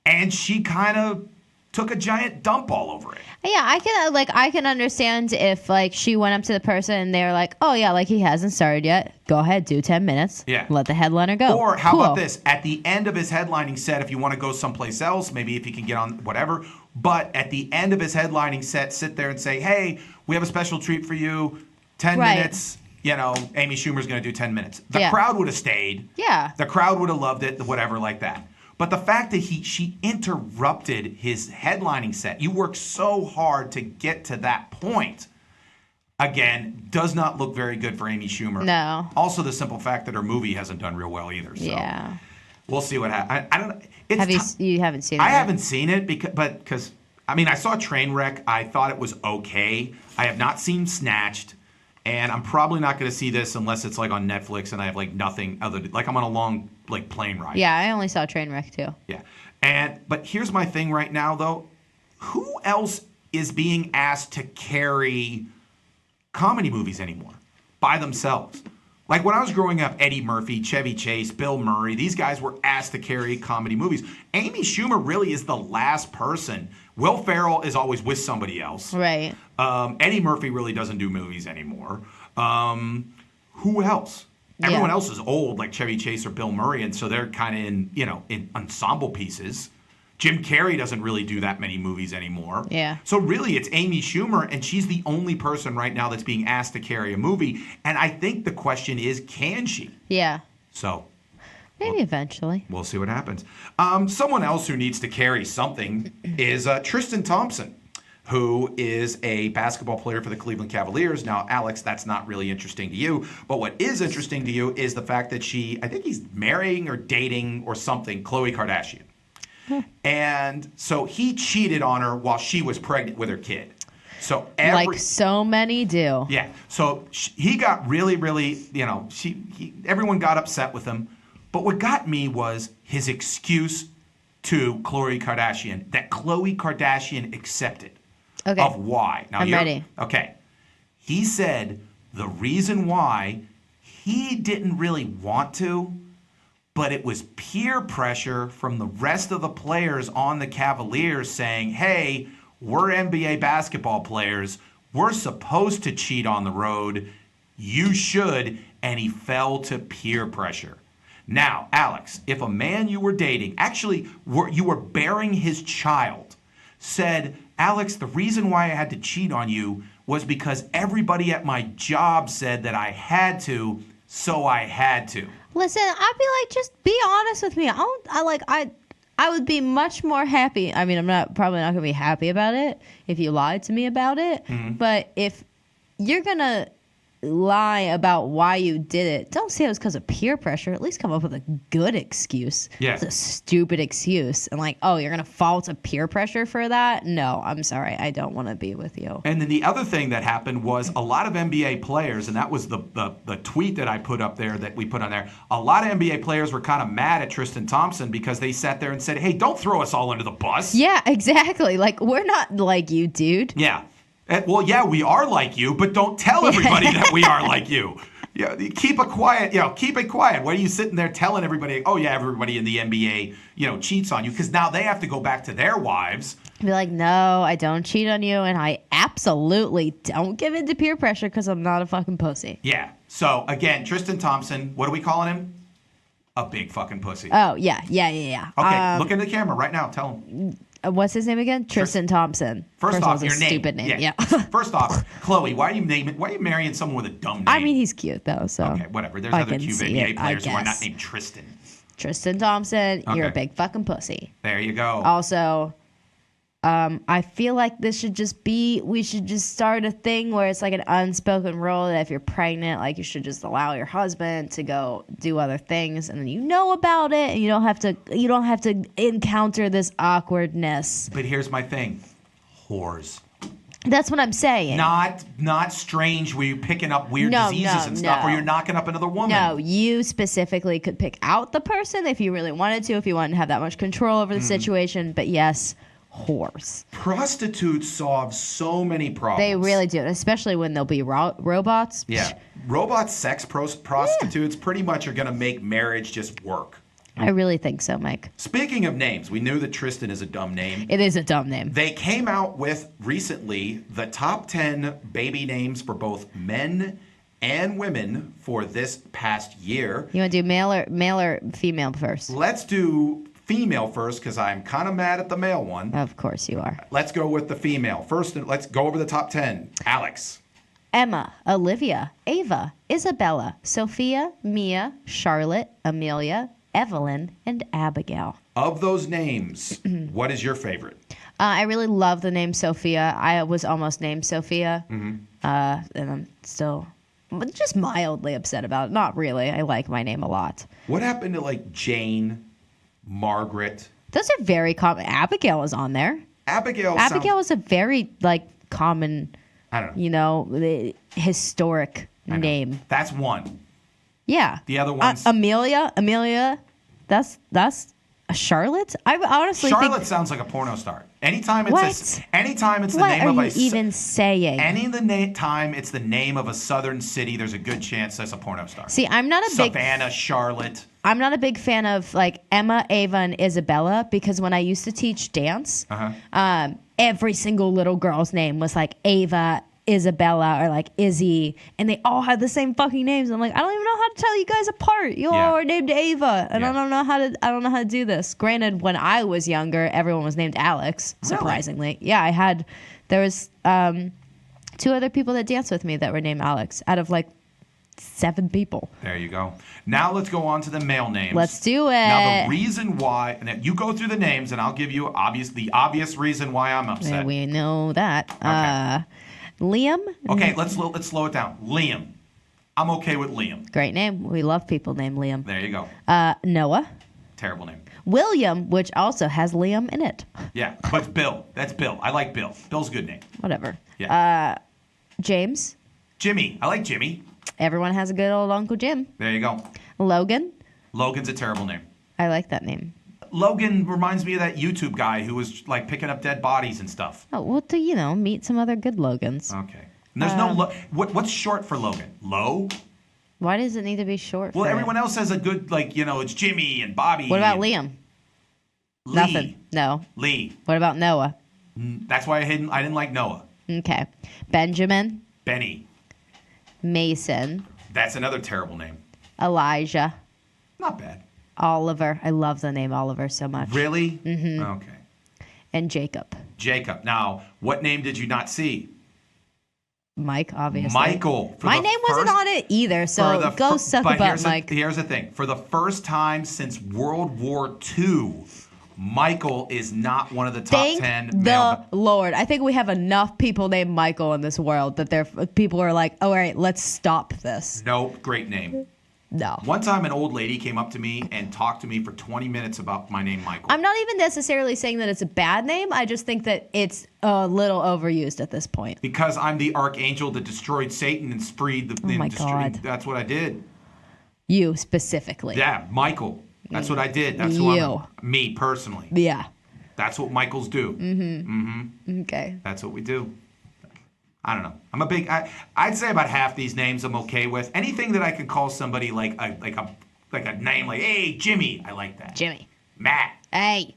[SPEAKER 1] And she kind of took a giant dump all over it.
[SPEAKER 2] Yeah, I can understand if like she went up to the person and they were like, oh yeah, like he hasn't started yet. Go ahead, do 10 minutes.
[SPEAKER 1] Yeah.
[SPEAKER 2] Let the headliner go.
[SPEAKER 1] Or how about this? At the end of his headlining set, if you want to go someplace else, maybe if you can get on whatever, but at the end of his headlining set, sit there and say, hey, we have a special treat for you. 10 minutes. Amy Schumer's going to do 10 minutes. The crowd would have stayed.
[SPEAKER 2] Yeah.
[SPEAKER 1] The crowd would have loved it, whatever like that. But the fact that she interrupted his headlining set, you worked so hard to get to that point, again, does not look very good for Amy Schumer.
[SPEAKER 2] No. Also,
[SPEAKER 1] the simple fact that her movie hasn't done real well either. So
[SPEAKER 2] yeah.
[SPEAKER 1] We'll see what happens. I don't know.
[SPEAKER 2] You haven't seen it?
[SPEAKER 1] I haven't seen it because I saw Trainwreck. I thought it was okay. I have not seen Snatched. And I'm probably not going to see this unless it's like on Netflix and I have like nothing other than, like I'm on a long like plane ride.
[SPEAKER 2] Yeah, I only saw Trainwreck too.
[SPEAKER 1] Yeah. But here's my thing right now though. Who else is being asked to carry comedy movies anymore by themselves? Like when I was growing up, Eddie Murphy, Chevy Chase, Bill Murray, these guys were asked to carry comedy movies. Amy Schumer really is the last person. Will Ferrell is always with somebody else.
[SPEAKER 2] Right.
[SPEAKER 1] Eddie Murphy really doesn't do movies anymore. Who else? Everyone else is old, like Chevy Chase or Bill Murray, and so they're kind of in ensemble pieces. Jim Carrey doesn't really do that many movies anymore.
[SPEAKER 2] Yeah.
[SPEAKER 1] So really, it's Amy Schumer, and she's the only person right now that's being asked to carry a movie. And I think the question is, can she?
[SPEAKER 2] Yeah.
[SPEAKER 1] So
[SPEAKER 2] maybe eventually.
[SPEAKER 1] We'll see what happens. Someone else who needs to carry something is Tristan Thompson, who is a basketball player for the Cleveland Cavaliers. Now, Alex, that's not really interesting to you, but what is interesting to you is the fact that I think he's marrying or dating or something, Khloe Kardashian. And so he cheated on her while she was pregnant with her kid. So
[SPEAKER 2] like so many do.
[SPEAKER 1] Yeah. So he got really, really, everyone got upset with him. But what got me was his excuse to Khloe Kardashian that Khloe Kardashian accepted.
[SPEAKER 2] Okay.
[SPEAKER 1] Of why. Now
[SPEAKER 2] I'm ready.
[SPEAKER 1] Okay. He said the reason why he didn't really want to, but it was peer pressure from the rest of the players on the Cavaliers saying, hey, we're NBA basketball players. We're supposed to cheat on the road. You should. And he fell to peer pressure. Now, Alex, if a man you were dating, actually you were bearing his child, said, Alex, the reason why I had to cheat on you was because everybody at my job said that I had to, so I had to.
[SPEAKER 2] Listen, I'd be like, just be honest with me. I would be much more happy. I mean, probably not gonna be happy about it if you lied to me about it. Mm-hmm. But if you're gonna lie about why you did it, don't say it was because of peer pressure. At least come up with a good excuse.
[SPEAKER 1] Yeah.
[SPEAKER 2] It's a stupid excuse. And like, oh, you're going to fall to peer pressure for that? No, I'm sorry. I don't want to be with you.
[SPEAKER 1] And then the other thing that happened was a lot of NBA players, and that was the tweet that I put up there that we put on there. A lot of NBA players were kind of mad at Tristan Thompson because they sat there and said, hey, don't throw us all under the bus.
[SPEAKER 2] Yeah, exactly. Like, we're not like you, dude.
[SPEAKER 1] Yeah. Well, yeah, we are like you, but don't tell everybody that we are like you. Yeah, you keep it quiet. Keep it quiet. What are you sitting there telling everybody? Oh yeah, everybody in the NBA, cheats on you because now they have to go back to their wives.
[SPEAKER 2] Be like, no, I don't cheat on you, and I absolutely don't give in to peer pressure because I'm not a fucking pussy.
[SPEAKER 1] Yeah. So again, Tristan Thompson. What are we calling him? A big fucking pussy.
[SPEAKER 2] Oh yeah.
[SPEAKER 1] Okay, look into the camera right now. Tell him.
[SPEAKER 2] What's his name again? Tristan Thompson.
[SPEAKER 1] First off, your name.
[SPEAKER 2] Stupid name. Yeah.
[SPEAKER 1] First off, Chloe, why are you marrying someone with a dumb name?
[SPEAKER 2] I mean, he's cute though. So
[SPEAKER 1] okay, whatever. There's other cute NBA players who are not named Tristan.
[SPEAKER 2] Tristan Thompson, you're a
[SPEAKER 1] Okay.
[SPEAKER 2] big fucking pussy.
[SPEAKER 1] There you go.
[SPEAKER 2] Also, I feel like we should just start a thing where it's like an unspoken rule that if you're pregnant, like you should just allow your husband to go do other things, and then you know about it, and you don't have to encounter this awkwardness.
[SPEAKER 1] But here's my thing, whores.
[SPEAKER 2] That's what I'm saying.
[SPEAKER 1] Not strange where you're picking up weird diseases and stuff, or you're knocking up another woman.
[SPEAKER 2] No, you specifically could pick out the person if you really wanted to, if you wanted to have that much control over the situation. But yes, whores.
[SPEAKER 1] Prostitutes solve so many problems.
[SPEAKER 2] They really do, especially when they'll be robots.
[SPEAKER 1] Yeah. Robot sex prostitutes pretty much are going to make marriage just work.
[SPEAKER 2] I really think so, Mike.
[SPEAKER 1] Speaking of names, we knew that Tristan is a dumb name.
[SPEAKER 2] It is a dumb name.
[SPEAKER 1] They came out with recently the top 10 baby names for both men and women for this past year.
[SPEAKER 2] You want to do male or female first?
[SPEAKER 1] Let's do female first because I'm kind of mad at the male one.
[SPEAKER 2] Of course you are.
[SPEAKER 1] Let's go with the female. First, let's go over the top 10. Alex.
[SPEAKER 2] Emma, Olivia, Ava, Isabella, Sophia, Mia, Charlotte, Amelia, Evelyn, and Abigail.
[SPEAKER 1] Of those names, what is your favorite?
[SPEAKER 2] I really love the name Sophia. I was almost named Sophia. And I'm still just mildly upset about it. Not really. I like my name a lot.
[SPEAKER 1] What happened to like Jane, Margaret?
[SPEAKER 2] Those are very common. Abigail is on there.
[SPEAKER 1] Abigail
[SPEAKER 2] is a very common,
[SPEAKER 1] I don't know.
[SPEAKER 2] historic name.
[SPEAKER 1] That's one.
[SPEAKER 2] Yeah.
[SPEAKER 1] The other one's
[SPEAKER 2] Amelia. That's a Charlotte. I honestly think
[SPEAKER 1] Charlotte sounds like a porno star. Anytime it's
[SPEAKER 2] What?
[SPEAKER 1] anytime it's the
[SPEAKER 2] what
[SPEAKER 1] name
[SPEAKER 2] are
[SPEAKER 1] of
[SPEAKER 2] you
[SPEAKER 1] a
[SPEAKER 2] even saying?
[SPEAKER 1] time it's the name of a southern city, there's a good chance that's a porno star.
[SPEAKER 2] See, I'm not a
[SPEAKER 1] Savannah, Charlotte.
[SPEAKER 2] I'm not a big fan of Emma, Ava, and Isabella because when I used to teach dance, every single little girl's name was like Ava, Isabella, or like Izzy, and they all had the same fucking names. I'm like, I don't even know how to tell you guys apart. You all are named Ava, and I don't know how to do this. Granted, when I was younger, everyone was named Alex. Surprisingly,
[SPEAKER 1] Really?
[SPEAKER 2] yeah, there was 2 other people that danced with me that were named Alex out of 7 people.
[SPEAKER 1] There you go. Now let's go on to the male names.
[SPEAKER 2] Let's do it.
[SPEAKER 1] Now the reason why, and you go through the names, and I'll give you the obvious reason why I'm upset.
[SPEAKER 2] Yeah, we know that.
[SPEAKER 1] Okay.
[SPEAKER 2] Liam.
[SPEAKER 1] Okay, let's slow it down. Liam. I'm okay with Liam.
[SPEAKER 2] Great name. We love people named Liam.
[SPEAKER 1] There you go.
[SPEAKER 2] Noah.
[SPEAKER 1] Terrible name.
[SPEAKER 2] William, which also has Liam in it.
[SPEAKER 1] Yeah, but it's Bill. That's Bill. I like Bill. Bill's a good name.
[SPEAKER 2] Whatever.
[SPEAKER 1] Yeah.
[SPEAKER 2] James.
[SPEAKER 1] Jimmy. I like Jimmy.
[SPEAKER 2] Everyone has a good old Uncle Jim.
[SPEAKER 1] There you go.
[SPEAKER 2] Logan.
[SPEAKER 1] Logan's a terrible name.
[SPEAKER 2] I like that name.
[SPEAKER 1] Logan reminds me of that YouTube guy who was picking up dead bodies and stuff.
[SPEAKER 2] Oh, well, meet some other good Logans.
[SPEAKER 1] Okay. And there's no what's short for Logan? Low?
[SPEAKER 2] Why does it need to be short?
[SPEAKER 1] Well,
[SPEAKER 2] for
[SPEAKER 1] everyone else has a good it's Jimmy and Bobby.
[SPEAKER 2] What about Liam?
[SPEAKER 1] Lee.
[SPEAKER 2] Nothing. No.
[SPEAKER 1] Lee.
[SPEAKER 2] What about Noah?
[SPEAKER 1] That's why I didn't like Noah.
[SPEAKER 2] Okay. Benjamin.
[SPEAKER 1] Benny.
[SPEAKER 2] Mason.
[SPEAKER 1] That's another terrible name.
[SPEAKER 2] Elijah.
[SPEAKER 1] Not bad.
[SPEAKER 2] Oliver. I love the name Oliver so much.
[SPEAKER 1] Really? Mm-hmm. Okay.
[SPEAKER 2] And Jacob.
[SPEAKER 1] Jacob. Now, what name did you not see?
[SPEAKER 2] Mike, obviously.
[SPEAKER 1] Michael.
[SPEAKER 2] My name wasn't on it either, so go suck a butt, Mike.
[SPEAKER 1] Here's the thing. For the first time since World War II, Michael is not one of the top 10
[SPEAKER 2] Thank
[SPEAKER 1] male.
[SPEAKER 2] the Lord. I think we have enough people named Michael in this world that people are like, all right, let's stop this.
[SPEAKER 1] No, great name.
[SPEAKER 2] No.
[SPEAKER 1] One time an old lady came up to me and talked to me for 20 minutes about my name, Michael.
[SPEAKER 2] I'm not even necessarily saying that it's a bad name. I just think that it's a little overused at this point.
[SPEAKER 1] Because I'm the archangel that destroyed Satan and freed the...
[SPEAKER 2] Oh my God.
[SPEAKER 1] That's what I did.
[SPEAKER 2] You specifically.
[SPEAKER 1] Yeah, Michael. That's what I did. That's who
[SPEAKER 2] You.
[SPEAKER 1] Me, personally.
[SPEAKER 2] Yeah.
[SPEAKER 1] That's what Michaels do.
[SPEAKER 2] Okay.
[SPEAKER 1] That's what we do. I don't know. I'm a big. I'd say about half these names I'm okay with. Anything that I can call somebody like a name like, hey Jimmy, I like that.
[SPEAKER 2] Jimmy.
[SPEAKER 1] Matt.
[SPEAKER 2] Hey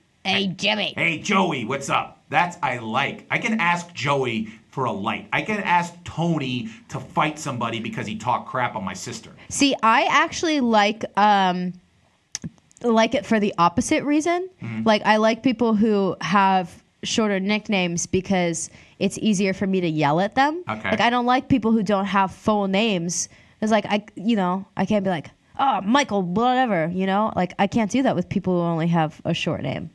[SPEAKER 2] Jimmy.
[SPEAKER 1] Hey Joey, what's up? That's I like. I can ask Joey for a light. I can ask Tony to fight somebody because he talked crap on my sister.
[SPEAKER 2] See, I actually like it for the opposite reason.
[SPEAKER 1] Mm-hmm.
[SPEAKER 2] Like I like people who have shorter nicknames because it's easier for me to yell at them.
[SPEAKER 1] Okay.
[SPEAKER 2] Like I don't like people who don't have full names. It's like I can't be like, oh, Michael, whatever, Like I can't do that with people who only have a short name.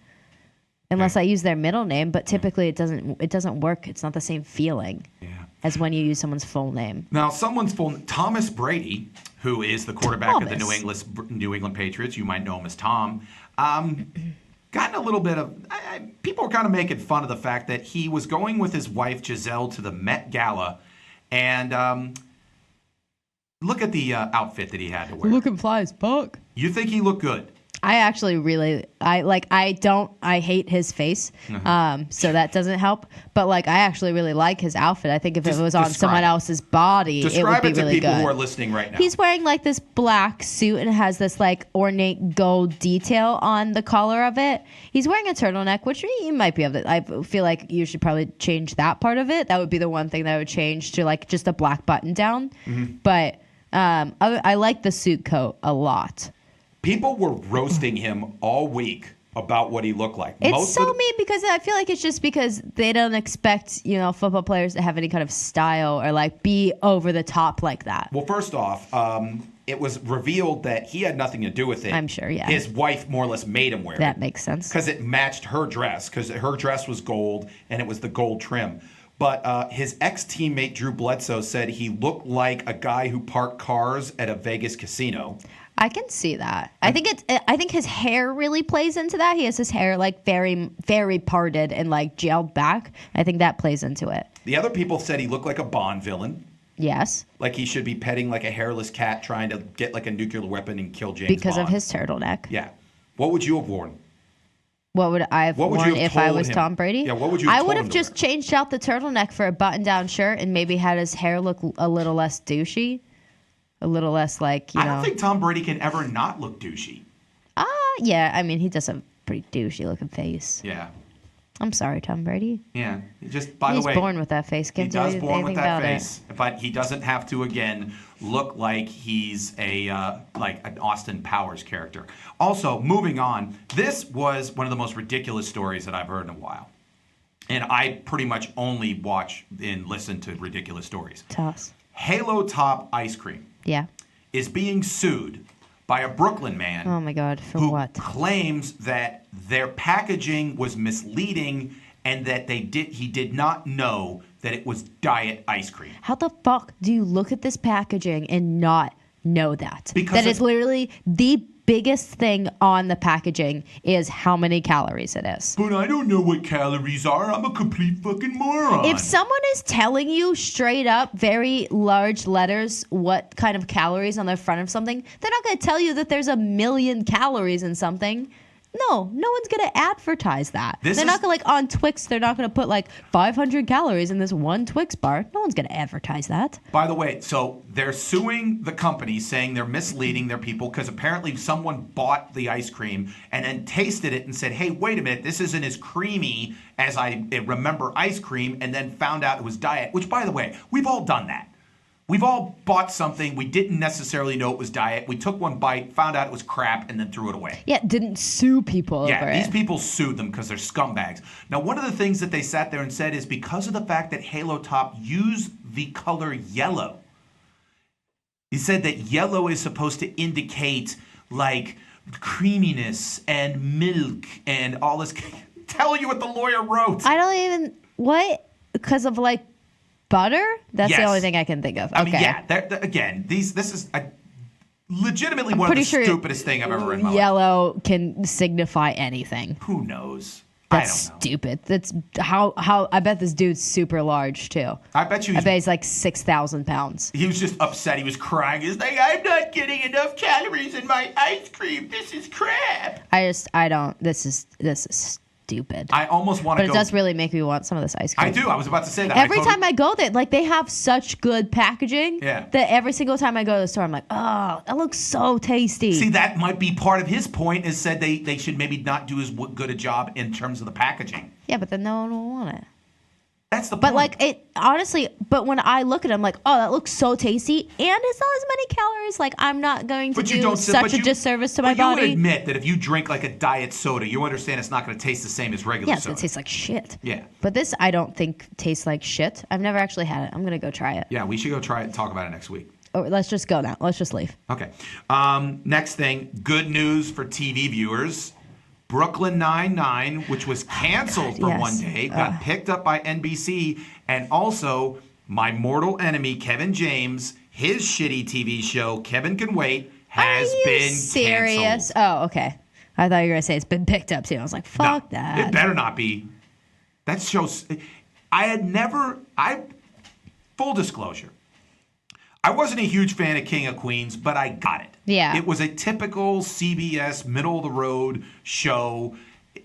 [SPEAKER 2] Unless I use their middle name, but typically it doesn't work. It's not the same feeling as when you use someone's full name.
[SPEAKER 1] Now, Thomas Brady, who is the quarterback of the New England Patriots, you might know him as Tom, gotten a little bit of people were kind of making fun of the fact that he was going with his wife Giselle to the Met Gala, and look at the outfit that he had to wear.
[SPEAKER 2] Looking fly as fuck.
[SPEAKER 1] You think he looked good?
[SPEAKER 2] I actually I hate his face, so that doesn't help. But I actually really like his outfit. I think if it was on someone else's body, it would be really good.
[SPEAKER 1] Describe it to people who are listening right now.
[SPEAKER 2] He's wearing this black suit and it has this ornate gold detail on the collar of it. He's wearing a turtleneck, which you might be able to. I feel like you should probably change that part of it. That would be the one thing that I would change to just a black button down. Mm-hmm. But I like the suit coat a lot.
[SPEAKER 1] People were roasting him all week about what he looked like.
[SPEAKER 2] It's so mean because I feel like it's just because they don't expect, football players to have any kind of style or be over the top like that.
[SPEAKER 1] Well, first off, it was revealed that he had nothing to do with it.
[SPEAKER 2] I'm sure, yeah.
[SPEAKER 1] His wife more or less made him wear it.
[SPEAKER 2] That makes sense.
[SPEAKER 1] Because it matched her dress, because her dress was gold and it was the gold trim. But his ex-teammate Drew Bledsoe said he looked like a guy who parked cars at a Vegas casino.
[SPEAKER 2] I can see that. I think his hair really plays into that. He has his hair very, very parted and gelled back. I think that plays into it.
[SPEAKER 1] The other people said he looked like a Bond villain.
[SPEAKER 2] Yes.
[SPEAKER 1] Like he should be petting a hairless cat trying to get a nuclear weapon and kill James Bond.
[SPEAKER 2] Because of his turtleneck.
[SPEAKER 1] Yeah. What would you have worn?
[SPEAKER 2] What would I have worn if I was Tom Brady?
[SPEAKER 1] Yeah, what would you have
[SPEAKER 2] I would have just changed out the turtleneck for a button-down shirt and maybe had his hair look a little less douchey. A little less I
[SPEAKER 1] don't think Tom Brady can ever not look douchey.
[SPEAKER 2] Yeah. I mean, he does have a pretty douchey looking face.
[SPEAKER 1] Yeah.
[SPEAKER 2] I'm sorry, Tom Brady.
[SPEAKER 1] Yeah. By the way,
[SPEAKER 2] he's born with that face. Can't do anything
[SPEAKER 1] born with that
[SPEAKER 2] about
[SPEAKER 1] face, but he doesn't have to again look like he's an Austin Powers character. Also, moving on, this was one of the most ridiculous stories that I've heard in a while. And I pretty much only watch and listen to ridiculous stories.
[SPEAKER 2] Toss.
[SPEAKER 1] Halo Top ice cream.
[SPEAKER 2] Yeah.
[SPEAKER 1] Is being sued by a Brooklyn man.
[SPEAKER 2] Oh my God, for
[SPEAKER 1] who
[SPEAKER 2] what?
[SPEAKER 1] Claims that their packaging was misleading and that he did not know that it was diet ice cream.
[SPEAKER 2] How the fuck do you look at this packaging and not know that?
[SPEAKER 1] Because
[SPEAKER 2] that is literally the biggest thing on the packaging is how many calories it is.
[SPEAKER 1] But I don't know what calories are. I'm a complete fucking moron.
[SPEAKER 2] If someone is telling you straight up, very large letters, what kind of calories on the front of something, they're not going to tell you that there's 1,000,000 calories in something. No one's going to advertise that. They're not going to on Twix, they're not going to put 500 calories in this one Twix bar. No one's going to advertise that.
[SPEAKER 1] By the way, so they're suing the company saying they're misleading their people because apparently someone bought the ice cream and then tasted it and said, hey, wait a minute, this isn't as creamy as I remember ice cream, and then found out it was diet, which, by the way, we've all done that. We've all bought something, we didn't necessarily know it was diet. We took one bite, found out it was crap, and then threw it away.
[SPEAKER 2] Yeah, didn't sue people over it.
[SPEAKER 1] Yeah, these people sued them because they're scumbags. Now, one of the things that they sat there and said is because of the fact that Halo Top used the color yellow. He said that yellow is supposed to indicate, creaminess and milk and all this. Tell you what the lawyer wrote.
[SPEAKER 2] I don't even... What? Because of, butter? That's
[SPEAKER 1] yes.
[SPEAKER 2] The only thing I can think of. Okay.
[SPEAKER 1] I mean, yeah. Again, this is legitimately one of the stupidest thing I've ever read in my life.
[SPEAKER 2] Yellow can signify anything.
[SPEAKER 1] Who knows?
[SPEAKER 2] That's
[SPEAKER 1] I don't know.
[SPEAKER 2] Stupid. That's how. I bet this dude's super large too.
[SPEAKER 1] I bet
[SPEAKER 2] he's 6,000 pounds.
[SPEAKER 1] He was just upset. He was crying. He's like, I'm not getting enough calories in my ice cream. This is crap.
[SPEAKER 2] I don't. This is stupid.
[SPEAKER 1] I almost want
[SPEAKER 2] but
[SPEAKER 1] to go.
[SPEAKER 2] It does really make me want some of this ice cream.
[SPEAKER 1] I do. I was about to say that.
[SPEAKER 2] Every time I go there, like they have such good packaging
[SPEAKER 1] Yeah.
[SPEAKER 2] that every single time I go to the store, I'm like, oh, that looks so tasty.
[SPEAKER 1] See, that might be part of his point, is said they should maybe not do as good a job in terms of the packaging.
[SPEAKER 2] Yeah, but then no one will want it.
[SPEAKER 1] That's the point.
[SPEAKER 2] But like it honestly, but when I look at it, I'm like, oh, that looks so tasty, and it's not as many calories. Like I'm not going to do such a disservice to my body.
[SPEAKER 1] You would admit that if you drink like a diet soda, you understand it's not going to taste the same as regular soda.
[SPEAKER 2] Yes, it tastes like shit.
[SPEAKER 1] Yeah.
[SPEAKER 2] But this I don't think tastes like shit. I've never actually had it. I'm gonna go try it.
[SPEAKER 1] Yeah, we should go try it and talk about it next week.
[SPEAKER 2] Or let's just go now. Let's just leave.
[SPEAKER 1] Okay. Next thing, good news for TV viewers. Brooklyn Nine-Nine, which was canceled for
[SPEAKER 2] yes.
[SPEAKER 1] one day, got picked up by NBC, and also my mortal enemy, Kevin James, his shitty TV show, Kevin Can Wait, has been
[SPEAKER 2] serious?
[SPEAKER 1] canceled.
[SPEAKER 2] Oh, okay. I thought you were going to say it's been picked up too. I was like, fuck that.
[SPEAKER 1] It better not be. That shows. Full disclosure, I wasn't a huge fan of King of Queens, but I got it.
[SPEAKER 2] Yeah.
[SPEAKER 1] It was a typical CBS middle-of-the-road show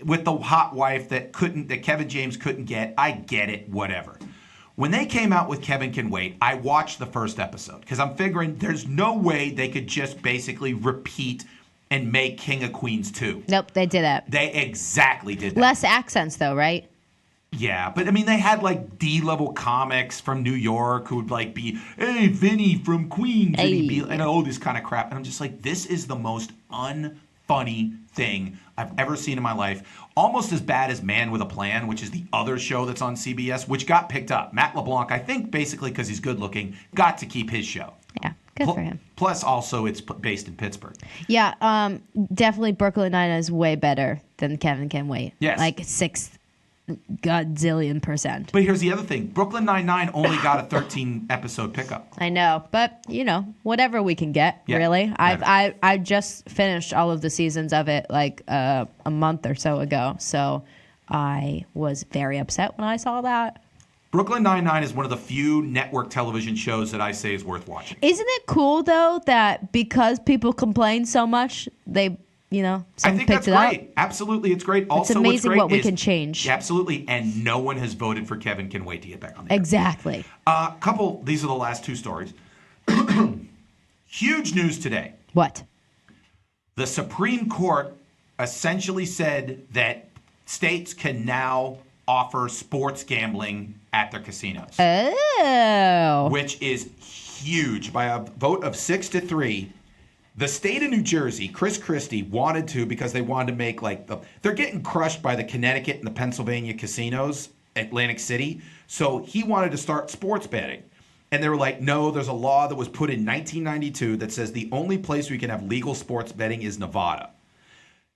[SPEAKER 1] with the hot wife that Kevin James couldn't get. I get it, whatever. When they came out with Kevin Can Wait, I watched the first episode because I'm figuring there's no way they could just basically repeat and make King of Queens 2.
[SPEAKER 2] Nope, they did it.
[SPEAKER 1] They exactly did that.
[SPEAKER 2] Less accents though, right?
[SPEAKER 1] Yeah, but I mean, they had like D-level comics from New York who would like be, hey, Vinny from Queens, and he'd be, and all this kind of crap. And I'm just like, this is the most unfunny thing I've ever seen in my life. Almost as bad as Man with a Plan, which is the other show that's on CBS, which got picked up. Matt LeBlanc, I think basically because he's good looking, got to keep his show.
[SPEAKER 2] Yeah, good for him.
[SPEAKER 1] Plus, also, it's based in Pittsburgh.
[SPEAKER 2] Yeah, definitely Brooklyn Nine-Nine is way better than Kevin Can Wait.
[SPEAKER 1] Yes.
[SPEAKER 2] Like 6 godzillion%.
[SPEAKER 1] But here's the other thing. Brooklyn Nine-Nine only got a 13-episode pickup.
[SPEAKER 2] I know, but whatever we can get,
[SPEAKER 1] Yeah,
[SPEAKER 2] really.
[SPEAKER 1] better.
[SPEAKER 2] I just finished all of the seasons of it like a month or so ago, so I was very upset when I saw that.
[SPEAKER 1] Brooklyn Nine-Nine is one of the few network television shows that I say is worth watching.
[SPEAKER 2] Isn't it cool though that because people complain so much, they
[SPEAKER 1] I
[SPEAKER 2] some
[SPEAKER 1] think
[SPEAKER 2] picked
[SPEAKER 1] that's
[SPEAKER 2] it
[SPEAKER 1] great.
[SPEAKER 2] up?
[SPEAKER 1] Absolutely, it's great. Also,
[SPEAKER 2] It's amazing
[SPEAKER 1] what's great
[SPEAKER 2] what we
[SPEAKER 1] is-
[SPEAKER 2] can change.
[SPEAKER 1] Absolutely, and no one has voted for Kevin Can Wait to get back on the air.
[SPEAKER 2] Exactly.
[SPEAKER 1] These are the last two stories. Huge news today.
[SPEAKER 2] What?
[SPEAKER 1] The Supreme Court essentially said that states can now offer sports gambling at their casinos,
[SPEAKER 2] Oh.
[SPEAKER 1] which is huge. By a vote of 6-3, the state of New Jersey, Chris Christie, wanted to, because they wanted to make they're getting crushed by the Connecticut and the Pennsylvania casinos, Atlantic City. So he wanted to start sports betting. And they were like, no, there's a law that was put in 1992 that says the only place we can have legal sports betting is Nevada.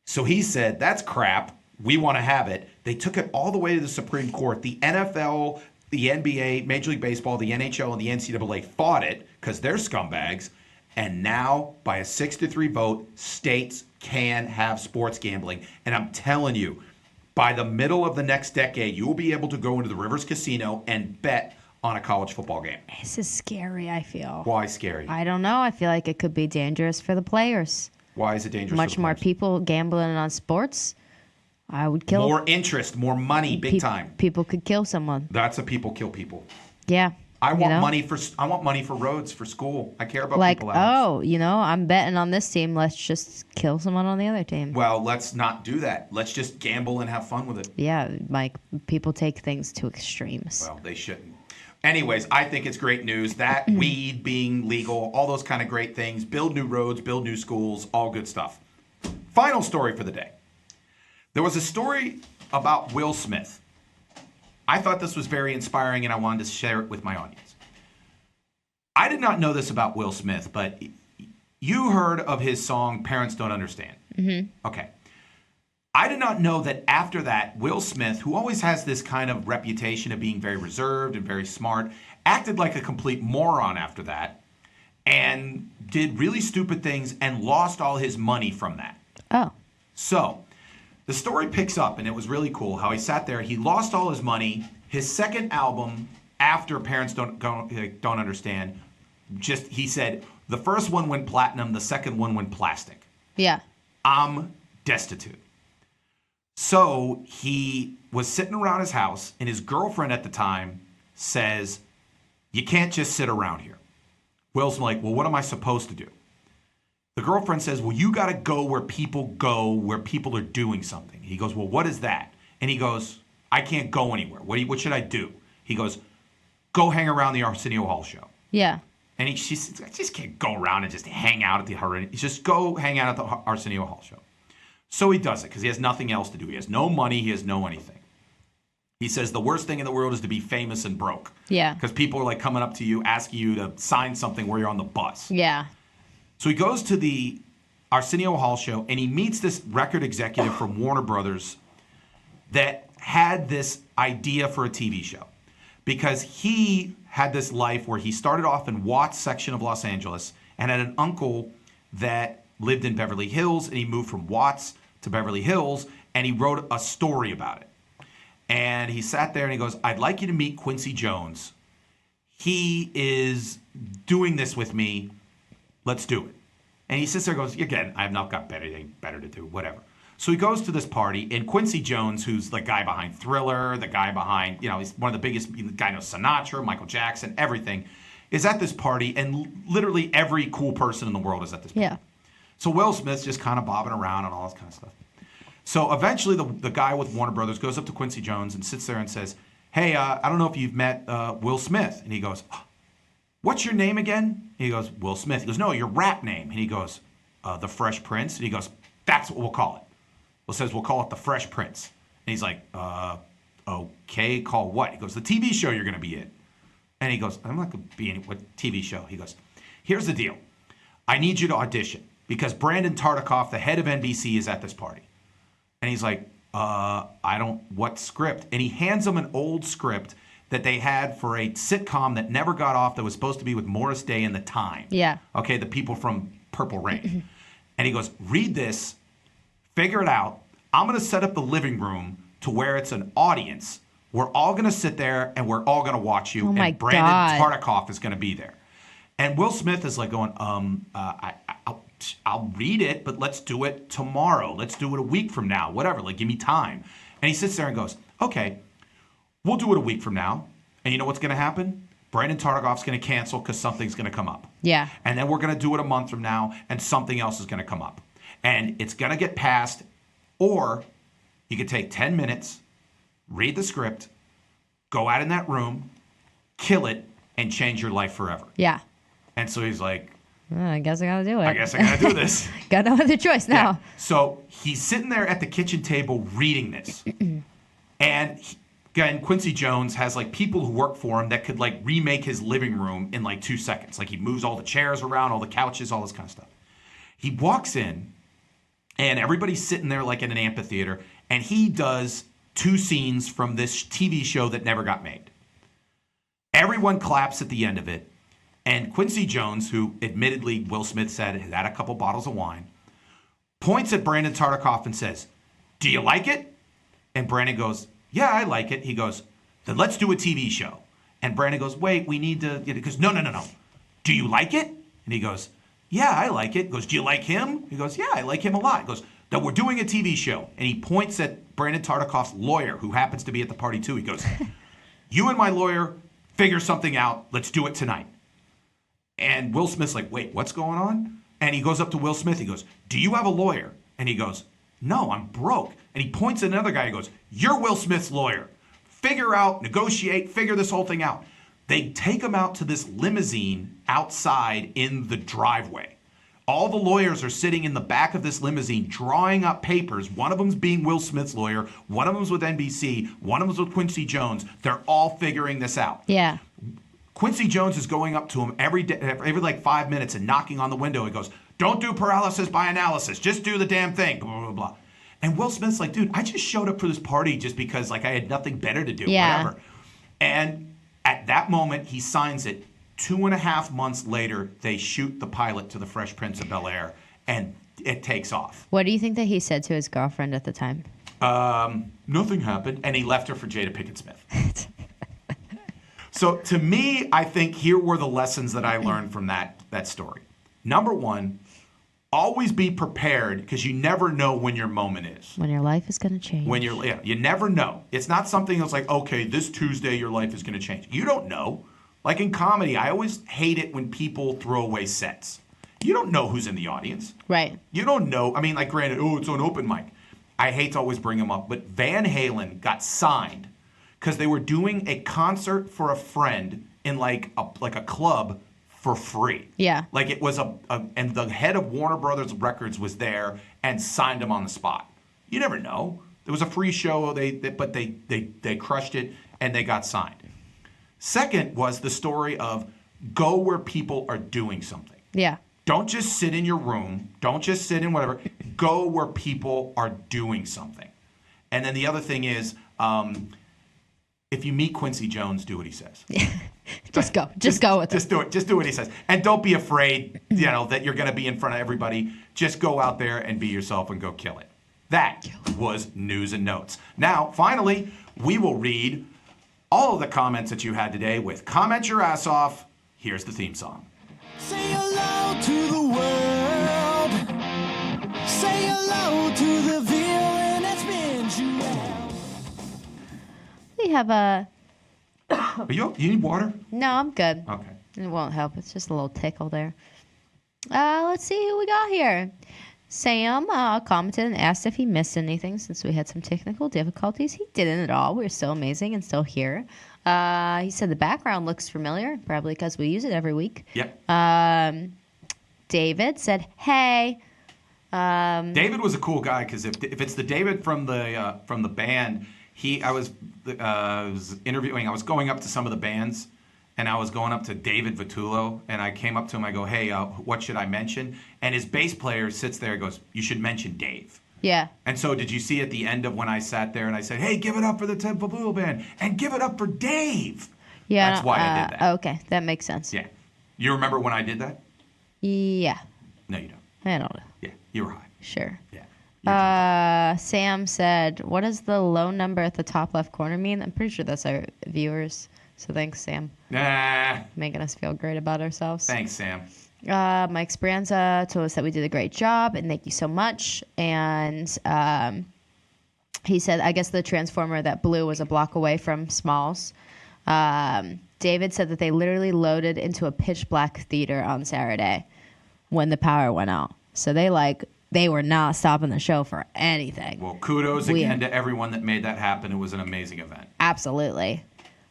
[SPEAKER 1] So he said, that's crap. We want to have it. They took it all the way to the Supreme Court. The NFL, the NBA, Major League Baseball, the NHL, and the NCAA fought it because they're scumbags. And now, by a 6-3 vote, states can have sports gambling. And I'm telling you, by the middle of the next decade, you will be able to go into the Rivers Casino and bet on a college football game.
[SPEAKER 2] This is scary, I feel.
[SPEAKER 1] Why scary?
[SPEAKER 2] I don't know. I feel like it could be dangerous for the players.
[SPEAKER 1] Why is it dangerous?
[SPEAKER 2] Much
[SPEAKER 1] for the
[SPEAKER 2] more
[SPEAKER 1] players?
[SPEAKER 2] people gambling on sports. I would kill.
[SPEAKER 1] More interest, more money, big time.
[SPEAKER 2] People could kill someone.
[SPEAKER 1] That's a people kill people.
[SPEAKER 2] Yeah.
[SPEAKER 1] I want money for roads, for school. I care about
[SPEAKER 2] Like,
[SPEAKER 1] people. Alex.
[SPEAKER 2] I'm betting on this team. Let's just kill someone on the other team.
[SPEAKER 1] Well, let's not do that. Let's just gamble and have fun with it.
[SPEAKER 2] Yeah, Mike, people take things to extremes.
[SPEAKER 1] Well, they shouldn't. Anyways, I think it's great news. That weed being legal, all those kind of great things. Build new roads, build new schools, all good stuff. Final story for the day. There was a story about Will Smith. I thought this was very inspiring, and I wanted to share it with my audience. I did not know this about Will Smith, but you heard of his song, Parents Don't Understand. Mm-hmm. Okay. I did not know that after that, Will Smith, who always has this kind of reputation of being very reserved and very smart, acted like a complete moron after that and did really stupid things and lost all his money from that.
[SPEAKER 2] Oh.
[SPEAKER 1] So, the story picks up, and it was really cool how he sat there. He lost all his money. His second album, after Parents Don't Understand, he said, the first one went platinum, the second one went plastic.
[SPEAKER 2] Yeah.
[SPEAKER 1] I'm destitute. So he was sitting around his house, and his girlfriend at the time says, "You can't just sit around here." Will's like, "Well, what am I supposed to do?" The girlfriend says, "Well, you got to go where people are doing something." He goes, "Well, what is that?" And he goes, "I can't go anywhere. What should I do?" He goes, "Go hang around the Arsenio Hall show."
[SPEAKER 2] Yeah.
[SPEAKER 1] And she says, "I just can't go around and just hang out at the just go hang out at the Arsenio Hall show." So he does it because he has nothing else to do. He has no money. He has no anything. He says the worst thing in the world is to be famous and broke.
[SPEAKER 2] Yeah.
[SPEAKER 1] Because people are like coming up to you, asking you to sign something where you're on the bus.
[SPEAKER 2] Yeah.
[SPEAKER 1] So he goes to the Arsenio Hall show, and he meets this record executive from Warner Brothers that had this idea for a TV show. Because he had this life where he started off in Watts section of Los Angeles and had an uncle that lived in Beverly Hills, and he moved from Watts to Beverly Hills, and he wrote a story about it. And he sat there and he goes, "I'd like you to meet Quincy Jones. He is doing this with me. Let's do it." And he sits there and goes, "Again, I've not got anything better to do, whatever." So he goes to this party, and Quincy Jones, who's the guy behind Thriller, the guy behind, he's one of the biggest, the guy knows Sinatra, Michael Jackson, everything, is at this party, and literally every cool person in the world is at this party.
[SPEAKER 2] Yeah.
[SPEAKER 1] So Will Smith's just kind of bobbing around and all this kind of stuff. So eventually the guy with Warner Brothers goes up to Quincy Jones and sits there and says, "Hey, I don't know if you've met Will Smith." And he goes, "What's your name again?" And he goes, "Will Smith." He goes, "No, your rap name." And he goes, "The Fresh Prince." And he goes, "That's what we'll call it." Will says, "We'll call it the Fresh Prince." And he's like, "Okay, call what?" He goes, "The TV show you're going to be in." And he goes, "I'm not going to be in what TV show?" He goes, "Here's the deal. I need you to audition because Brandon Tartikoff, the head of NBC, is at this party." And he's like, what script?" And he hands him an old script that they had for a sitcom that never got off that was supposed to be with Morris Day and The Time.
[SPEAKER 2] Yeah.
[SPEAKER 1] Okay, the people from Purple Rain. And he goes, "Read this, figure it out. I'm going to set up the living room to where it's an audience. We're all going to sit there and we're all going to watch you.
[SPEAKER 2] Oh my
[SPEAKER 1] and Brandon
[SPEAKER 2] God.
[SPEAKER 1] Tartikoff is going to be there." And Will Smith is like going, I'll read it, but let's do it tomorrow. Let's do it a week from now, whatever. Like, give me time. And he sits there and goes, "Okay, we'll do it a week from now. And you know what's going to happen? Brandon Tartikoff's going to cancel because something's going to come up.
[SPEAKER 2] Yeah.
[SPEAKER 1] And then we're going to do it a month from now, and something else is going to come up. And it's going to get passed, or you could take 10 minutes, read the script, go out in that room, kill it, and change your life forever."
[SPEAKER 2] Yeah.
[SPEAKER 1] And so he's like,
[SPEAKER 2] I guess I gotta do it.
[SPEAKER 1] "I guess I got to do this."
[SPEAKER 2] Got no other choice now.
[SPEAKER 1] Yeah. So he's sitting there at the kitchen table reading this. And again, Quincy Jones has like people who work for him that could like remake his living room in like 2 seconds. Like he moves all the chairs around, all the couches, all this kind of stuff. He walks in and everybody's sitting there like in an amphitheater, and he does 2 scenes from this TV show that never got made. Everyone claps at the end of it. And Quincy Jones, who admittedly Will Smith said has had a couple bottles of wine, points at Brandon Tartikoff and says, "Do you like it?" And Brandon goes, "Yeah, I like it." He goes, "Then let's do a TV show." And Brandon goes, "Wait, we need to..." He goes, No. "Do you like it?" And he goes, "Yeah, I like it." He goes, "Do you like him?" He goes, "Yeah, I like him a lot." He goes, "Then we're doing a TV show." And he points at Brandon Tartikoff's lawyer, who happens to be at the party too. He goes, "You and my lawyer figure something out. Let's do it tonight." And Will Smith's like, "Wait, what's going on?" And he goes up to Will Smith. He goes, "Do you have a lawyer?" And he goes, "No, I'm broke." And he points at another guy. He goes, "You're Will Smith's lawyer. Figure out, negotiate, figure this whole thing out." They take him out to this limousine outside in the driveway. All the lawyers are sitting in the back of this limousine drawing up papers. One of them's being Will Smith's lawyer. One of them's with NBC. One of them's with Quincy Jones. They're all figuring this out.
[SPEAKER 2] Yeah.
[SPEAKER 1] Quincy Jones is going up to him every like 5 minutes and knocking on the window. He goes, "Don't do paralysis by analysis. Just do the damn thing." Blah, blah, blah. And Will Smith's like, "Dude, I just showed up for this party just because like I had nothing better to do."
[SPEAKER 2] Yeah.
[SPEAKER 1] Whatever. And at that moment, he signs it. 2.5 months later, they shoot the pilot to The Fresh Prince of Bel-Air, and it takes off.
[SPEAKER 2] What do you think that he said to his girlfriend at the time?
[SPEAKER 1] Nothing happened, and he left her for Jada Pinkett Smith. So to me, I think here were the lessons that I learned from that story. Number one, always be prepared because you never know when your moment is.
[SPEAKER 2] When your life is going to change.
[SPEAKER 1] You never know. It's not something that's like, okay, this Tuesday your life is going to change. You don't know. Like in comedy, I always hate it when people throw away sets. You don't know who's in the audience.
[SPEAKER 2] Right.
[SPEAKER 1] You don't know. I mean, like, granted, it's on open mic. I hate to always bring them up, but Van Halen got signed because they were doing a concert for a friend in like a club for free.
[SPEAKER 2] Yeah.
[SPEAKER 1] Like it was and the head of Warner Brothers Records was there and signed him on the spot. You never know. It was a free show, but they crushed it and they got signed. Second was the story of go where people are doing something.
[SPEAKER 2] Yeah.
[SPEAKER 1] Don't just sit in your room. Don't just sit in whatever. Go where people are doing something. And then the other thing is, if you meet Quincy Jones, do what he says.
[SPEAKER 2] Just go. Just go with it.
[SPEAKER 1] Just do it. Just do what he says. And don't be afraid, that you're going to be in front of everybody. Just go out there and be yourself and go kill it. That was news and notes. Now, finally, we will read all of the comments that you had today with Comment Your Ass Off. Here's the theme song.
[SPEAKER 6] Say hello to the world. Say hello to the villain that's been you out.
[SPEAKER 2] We have a...
[SPEAKER 1] You need water?
[SPEAKER 2] No, I'm good.
[SPEAKER 1] Okay.
[SPEAKER 2] It won't help. It's just a little tickle there. Let's see who we got here. Sam commented and asked if he missed anything since we had some technical difficulties. He didn't at all. We're still amazing and still here. He said the background looks familiar, probably because we use it every week.
[SPEAKER 1] Yep.
[SPEAKER 2] David said, hey.
[SPEAKER 1] David was a cool guy because if it's the David from the band, I was interviewing. I was going up to some of the bands, and I was going up to David Vitullo, and I came up to him. I go, hey, what should I mention? And his bass player sits there and goes, you should mention Dave.
[SPEAKER 2] Yeah.
[SPEAKER 1] And so did you see at the end of when I sat there and I said, hey, give it up for the Temple Blue Band and give it up for Dave?
[SPEAKER 2] Yeah.
[SPEAKER 1] That's why I did that.
[SPEAKER 2] Okay, that makes sense.
[SPEAKER 1] Yeah. You remember when I did that?
[SPEAKER 2] Yeah.
[SPEAKER 1] No, you don't.
[SPEAKER 2] I don't know.
[SPEAKER 1] Yeah, you were high.
[SPEAKER 2] Sure.
[SPEAKER 1] Yeah.
[SPEAKER 2] Sam said, what does the low number at the top left corner mean? I'm pretty sure that's our viewers. So thanks, Sam.
[SPEAKER 1] Nah.
[SPEAKER 2] Making us feel great about ourselves.
[SPEAKER 1] Thanks, Sam.
[SPEAKER 2] Mike Speranza told us that we did a great job, and thank you so much. And he said, I guess the transformer that blew was a block away from Smalls. David said that they literally loaded into a pitch black theater on Saturday when the power went out. So they were not stopping the show for anything.
[SPEAKER 1] Well, kudos again to everyone that made that happen. It was an amazing event.
[SPEAKER 2] Absolutely.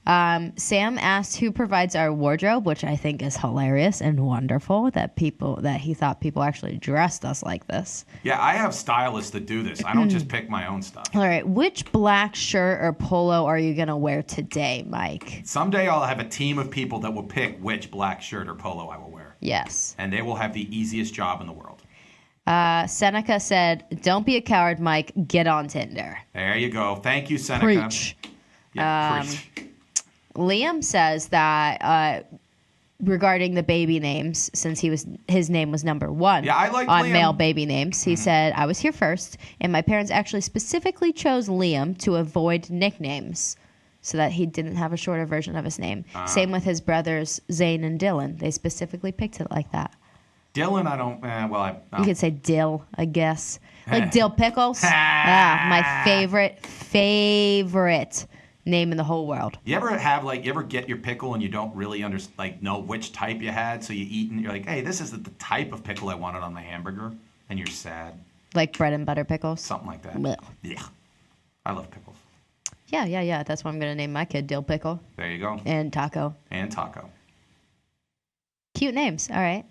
[SPEAKER 2] Sam asked who provides our wardrobe, which I think is hilarious and wonderful that he thought people actually dressed us like this.
[SPEAKER 1] Yeah, I have stylists that do this. I don't just pick my own stuff.
[SPEAKER 2] All right, which black shirt or polo are you going to wear today, Mike?
[SPEAKER 1] Someday I'll have a team of people that will pick which black shirt or polo I will wear.
[SPEAKER 2] Yes.
[SPEAKER 1] And they will have the easiest job in the world.
[SPEAKER 2] Seneca said, don't be a coward, Mike. Get on Tinder.
[SPEAKER 1] There you go. Thank you, Seneca.
[SPEAKER 2] Preach.
[SPEAKER 1] Yeah, preach.
[SPEAKER 2] Liam says that regarding the baby names, since his name was number one
[SPEAKER 1] I like
[SPEAKER 2] on
[SPEAKER 1] Liam.
[SPEAKER 2] male baby names, he said, I was here first, and my parents actually specifically chose Liam to avoid nicknames so that he didn't have a shorter version of his name. Same with his brothers, Zane and Dylan. They specifically picked it like that.
[SPEAKER 1] Dylan, I don't,
[SPEAKER 2] You could say Dill, I guess. Like Dill Pickles. My favorite name in the whole world.
[SPEAKER 1] You ever get your pickle and you don't really know which type you had, so you eat and you're like, hey, this is the type of pickle I wanted on my hamburger, and you're sad.
[SPEAKER 2] Like bread and butter pickles?
[SPEAKER 1] Something like that.
[SPEAKER 2] Blech.
[SPEAKER 1] Yeah. I love pickles.
[SPEAKER 2] Yeah. That's what I'm going to name my kid, Dill Pickle.
[SPEAKER 1] There you go.
[SPEAKER 2] And Taco.
[SPEAKER 1] And Taco.
[SPEAKER 2] Cute names. All right.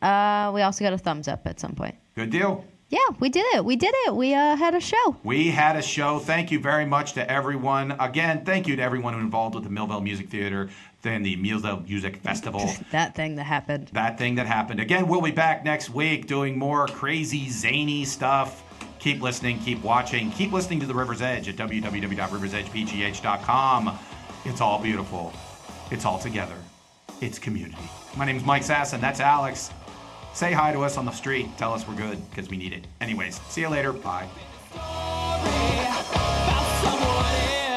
[SPEAKER 2] We also got a thumbs up at some point.
[SPEAKER 1] Good deal.
[SPEAKER 2] Yeah, we did it. We had a show.
[SPEAKER 1] We had a show. Thank you very much to everyone. Again, thank you to everyone involved with the Millvale Music Theater and the Millvale Music Festival.
[SPEAKER 2] That thing that happened.
[SPEAKER 1] Again, we'll be back next week doing more crazy, zany stuff. Keep listening. Keep watching. Keep listening to The River's Edge at www.riversedgepgh.com. It's all beautiful. It's all together. It's community. My name's Mike Sasson. That's Alex. Say hi to us on the street. Tell us we're good because we need it. Anyways, see you later. Bye.
[SPEAKER 6] Story about someone else.